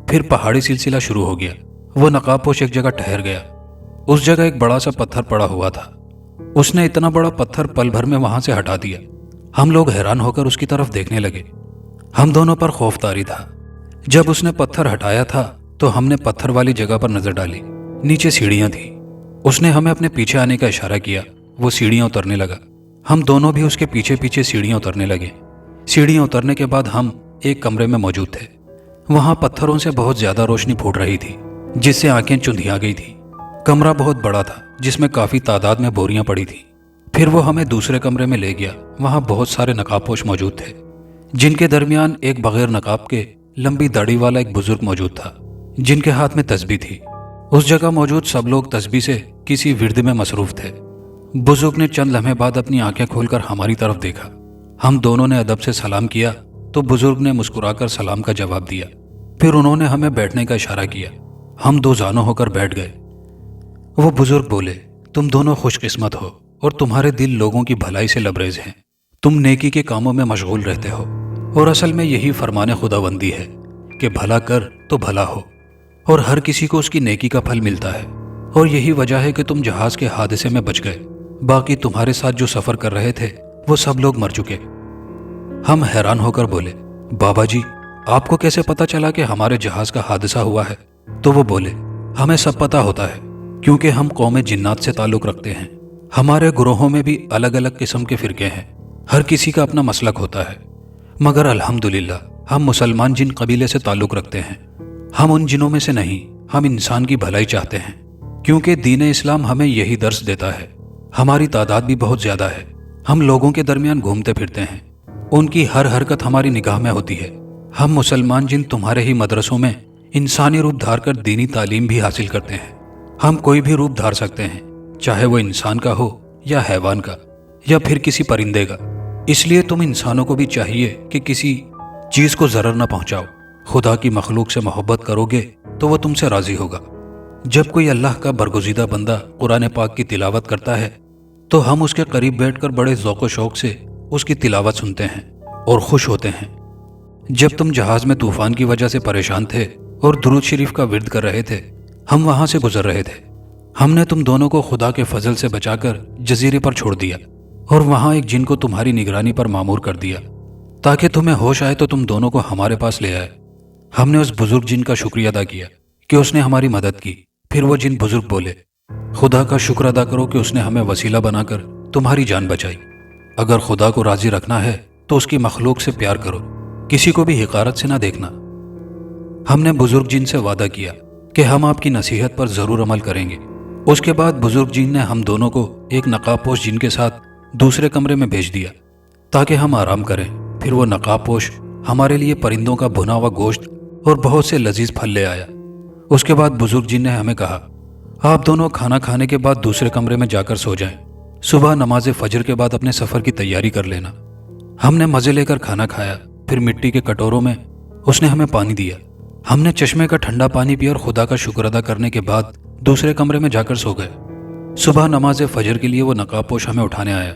फिर पहाड़ी सिलसिला शुरू हो गया। वो नकाबपोश एक जगह ठहर गया। उस जगह एक बड़ा सा पत्थर पड़ा हुआ था। उसने इतना बड़ा पत्थर पल भर में वहां से हटा दिया। हम लोग हैरान होकर उसकी तरफ देखने लगे। हम दोनों पर खौफ तारी था। जब उसने पत्थर हटाया था तो हमने पत्थर वाली जगह पर नजर डाली। नीचे सीढ़ियां थी। उसने हमें अपने पीछे आने का इशारा किया। वो सीढ़ियां उतरने लगा। हम दोनों भी उसके पीछे पीछे सीढ़ियां उतरने लगे। सीढ़ियां उतरने के बाद हम एक कमरे में मौजूद थे। वहां पत्थरों से बहुत ज्यादा रोशनी फूट रही थी, जिससे आंखें चुंधिया गई थी। कमरा बहुत बड़ा था, जिसमें काफी तादाद में बोरियां पड़ी थी। फिर वो हमें दूसरे कमरे में ले गया। वहां बहुत सारे नकाबपोश मौजूद थे, जिनके दरमियान एक बगैर नकाब के लंबी दाढ़ी वाला एक बुजुर्ग मौजूद था, जिनके हाथ में तस्बीह थी। उस जगह मौजूद सब लोग तस्बीह से किसी विर्द में मसरूफ थे। बुजुर्ग ने चंद लम्हे बाद अपनी आंखें खोलकर हमारी तरफ देखा। हम दोनों ने अदब से सलाम किया तो बुजुर्ग ने मुस्कुराकर सलाम का जवाब दिया। फिर उन्होंने हमें बैठने का इशारा किया। हम दो जानो होकर बैठ गए। वो बुजुर्ग बोले, तुम दोनों खुशकिस्मत हो और तुम्हारे दिल लोगों की भलाई से लबरेज हैं। तुम नेकी के कामों में मशगूल रहते हो और असल में यही फरमाने खुदाबंदी है कि भला कर तो भला हो और हर किसी को उसकी नेकी का फल मिलता है। और यही वजह है कि तुम जहाज के हादसे में बच गए। बाकी तुम्हारे साथ जो सफर कर रहे थे वो सब लोग मर चुके। हम हैरान होकर बोले, बाबा जी आपको कैसे पता चला कि हमारे जहाज का हादसा हुआ है? तो वो बोले, हमें सब पता होता है क्योंकि हम कौमे जिन्नात से ताल्लुक रखते हैं। हमारे गुरोहों में भी अलग अलग किस्म के फिरके हैं। हर किसी का अपना मसलक होता है, मगर अल्हम्दुलिल्लाह हम मुसलमान जिन कबीले से ताल्लुक रखते हैं, हम उन जिनों में से नहीं। हम इंसान की भलाई चाहते हैं क्योंकि दीन इस्लाम हमें यही दर्स देता है। हमारी तादाद भी बहुत ज्यादा है। हम लोगों के दरमियान घूमते फिरते हैं। उनकी हर हरकत हमारी निगाह में होती है। हम मुसलमान जिन तुम्हारे ही मदरसों में इंसानी रूप धार कर दीनी तालीम भी हासिल करते हैं। हम कोई भी रूप धार सकते हैं, चाहे वो इंसान का हो या हैवान का या फिर किसी परिंदे का। इसलिए तुम इंसानों को भी चाहिए कि किसी चीज को जरर न पहुंचाओ। खुदा की मखलूक से मोहब्बत करोगे तो वो तुमसे राजी होगा। जब कोई अल्लाह का बरगुज़ीदा बंदा कुरान पाक की तिलावत करता है तो हम उसके करीब बैठकर बड़े ज़ौक़ शौक़ से उसकी तिलावत सुनते हैं और खुश होते हैं। जब तुम जहाज में तूफान की वजह से परेशान थे और दुरूद शरीफ का विर्द कर रहे थे, हम वहां से गुजर रहे थे। हमने तुम दोनों को खुदा के फजल से बचाकर जजीरे पर छोड़ दिया और वहां एक जिन को तुम्हारी निगरानी पर मामूर कर दिया ताकि तुम्हें होश आए तो तुम दोनों को हमारे पास ले आए। हमने उस बुजुर्ग जिन का शुक्रिया अदा किया कि उसने हमारी मदद की। फिर वो जिन बुजुर्ग बोले, खुदा का शुक्र अदा करो कि उसने हमें वसीला बनाकर तुम्हारी जान बचाई। अगर खुदा को राजी रखना है तो उसकी मखलूक से प्यार करो, किसी को भी हिकारत से ना देखना। हमने बुजुर्ग जिन से वादा किया कि हम आपकी नसीहत पर जरूर अमल करेंगे। उसके बाद बुजुर्ग जिन ने हम दोनों को एक नकाबपोश जिन के साथ दूसरे कमरे में भेज दिया ताकि हम आराम करें। फिर वो नकाबपोश हमारे लिए परिंदों का भुना हुआ गोश्त और बहुत से लजीज फल ले आया। उसके बाद बुजुर्ग जिन ने हमें कहा, आप दोनों खाना खाने के बाद दूसरे कमरे में जाकर सो जाएं। सुबह नमाज फजर के बाद अपने सफ़र की तैयारी कर लेना। हमने मज़े लेकर खाना खाया, फिर मिट्टी के कटोरों में उसने हमें पानी दिया। हमने चश्मे का ठंडा पानी पिया और खुदा का शुक्र अदा करने के बाद दूसरे कमरे में जाकर सो गए। सुबह नमाज फजर के लिए वो नकाबपोश हमें उठाने आया।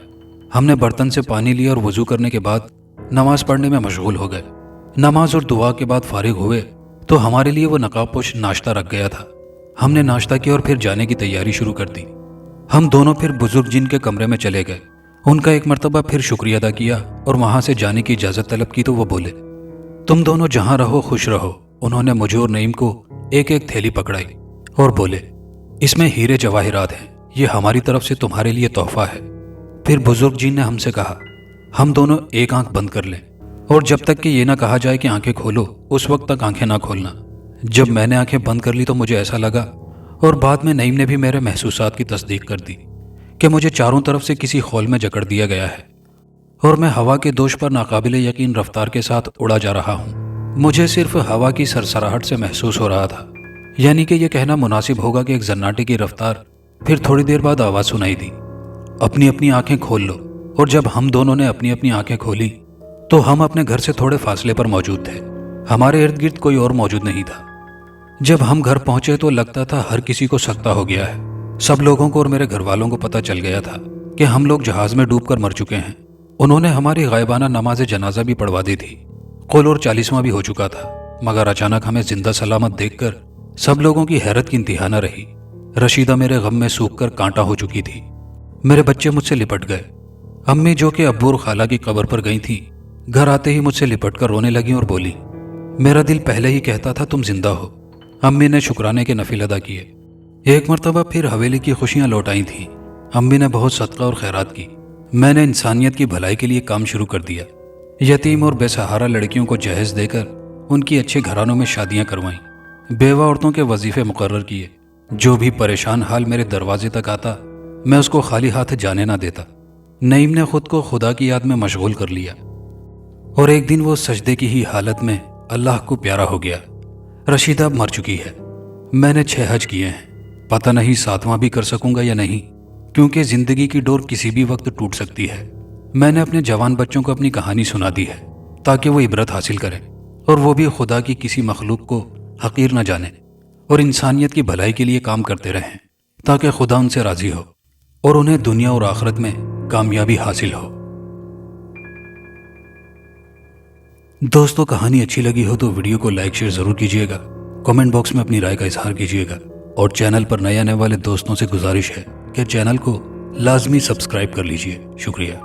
हमने बर्तन से पानी लिया और वजू करने के बाद नमाज पढ़ने में मशगूल हो गए। नमाज और दुआ के बाद फारिग हुए तो हमारे लिए वो नकाबपोश नाश्ता रख गया था। हमने नाश्ता किया और फिर जाने की तैयारी शुरू कर दी। हम दोनों फिर बुजुर्ग जिन के कमरे में चले गए। उनका एक मर्तबा फिर शुक्रिया अदा किया और वहां से जाने की इजाज़त तलब की तो वो बोले, तुम दोनों जहां रहो खुश रहो। उन्होंने मुझे और नईम को एक एक थैली पकड़ाई और बोले, इसमें हीरे जवाहिरात हैं, ये हमारी तरफ से तुम्हारे लिए तोहफा है। फिर बुजुर्ग जी ने हमसे कहा, हम दोनों एक आंख बंद कर लें और जब तक कि ये ना कहा जाए कि आंखें खोलो उस वक्त तक आंखें ना खोलना। जब मैंने आंखें बंद कर ली तो मुझे ऐसा लगा, और बाद में नईम ने भी मेरे महसूसात की तस्दीक कर दी, कि मुझे चारों तरफ से किसी खौल में जकड़ दिया गया है और मैं हवा के दोष पर नाकाबिले यकीन रफ्तार के साथ उड़ा जा रहा हूँ। मुझे सिर्फ हवा की सरसराहट से महसूस हो रहा था। यानी कि यह कहना मुनासिब होगा कि एक जन्नाटे की रफ्तार। फिर थोड़ी देर बाद आवाज़ सुनाई दी, अपनी अपनी आंखें खोल लो। और जब हम दोनों ने अपनी अपनी आंखें खोली तो हम अपने घर से थोड़े फासले पर मौजूद थे। हमारे इर्द गिर्द कोई और मौजूद नहीं था। जब हम घर पहुंचे तो लगता था हर किसी को सकता हो गया है। सब लोगों को और मेरे घर वालों को पता चल गया था कि हम लोग जहाज में डूबकर मर चुके हैं। उन्होंने हमारी गायबाना नमाज जनाजा भी पढ़वा दी थी। कुल और 40वां भी हो चुका था, मगर अचानक हमें जिंदा सलामत देखकर सब लोगों की हैरत की इंतहा न रही। रशीदा मेरे गम में सूख कर कांटा हो चुकी थी। मेरे बच्चे मुझसे लिपट गए। अम्मी जो कि अब्बू और खाला की कब्र पर गई थी, घर आते ही मुझसे लिपट कर रोने लगी और बोली, मेरा दिल पहले ही कहता था तुम जिंदा हो। अम्मी ने शुक्राने के नफिल अदा किए। एक मरतबा फिर हवेली की खुशियां लौट आई थीं। अम्मी ने बहुत सदका और खैरात की। मैंने इंसानियत की भलाई के लिए काम शुरू कर दिया। यतीम और बेसहारा लड़कियों को जहेज देकर उनकी अच्छे घरानों में शादियां करवाईं। बेवा औरतों के वजीफे मुकर्रर किए। जो भी परेशान हाल मेरे दरवाजे तक आता, मैं उसको खाली हाथ जाने ना देता। नईम ने खुद को खुदा की याद में मशगूल कर लिया और एक दिन वो सजदे की ही हालत में अल्लाह को प्यारा हो गया। रशीदा अब मर चुकी है। मैंने 6 हज किए हैं। पता नहीं 7वां भी कर सकूंगा या नहीं, क्योंकि जिंदगी की डोर किसी भी वक्त टूट सकती है। मैंने अपने जवान बच्चों को अपनी कहानी सुना दी है ताकि वो इबरत हासिल करें और वो भी खुदा की किसी मखलूक को हकीर न जाने और इंसानियत की भलाई के लिए काम करते रहें, ताकि खुदा उनसे राजी हो और उन्हें दुनिया और आखिरत में कामयाबी हासिल हो। दोस्तों, कहानी अच्छी लगी हो तो वीडियो को लाइक शेयर जरूर कीजिएगा। कमेंट बॉक्स में अपनी राय का इजहार कीजिएगा और चैनल पर नए आने वाले दोस्तों से गुजारिश है कि चैनल को लाजमी सब्सक्राइब कर लीजिए। शुक्रिया।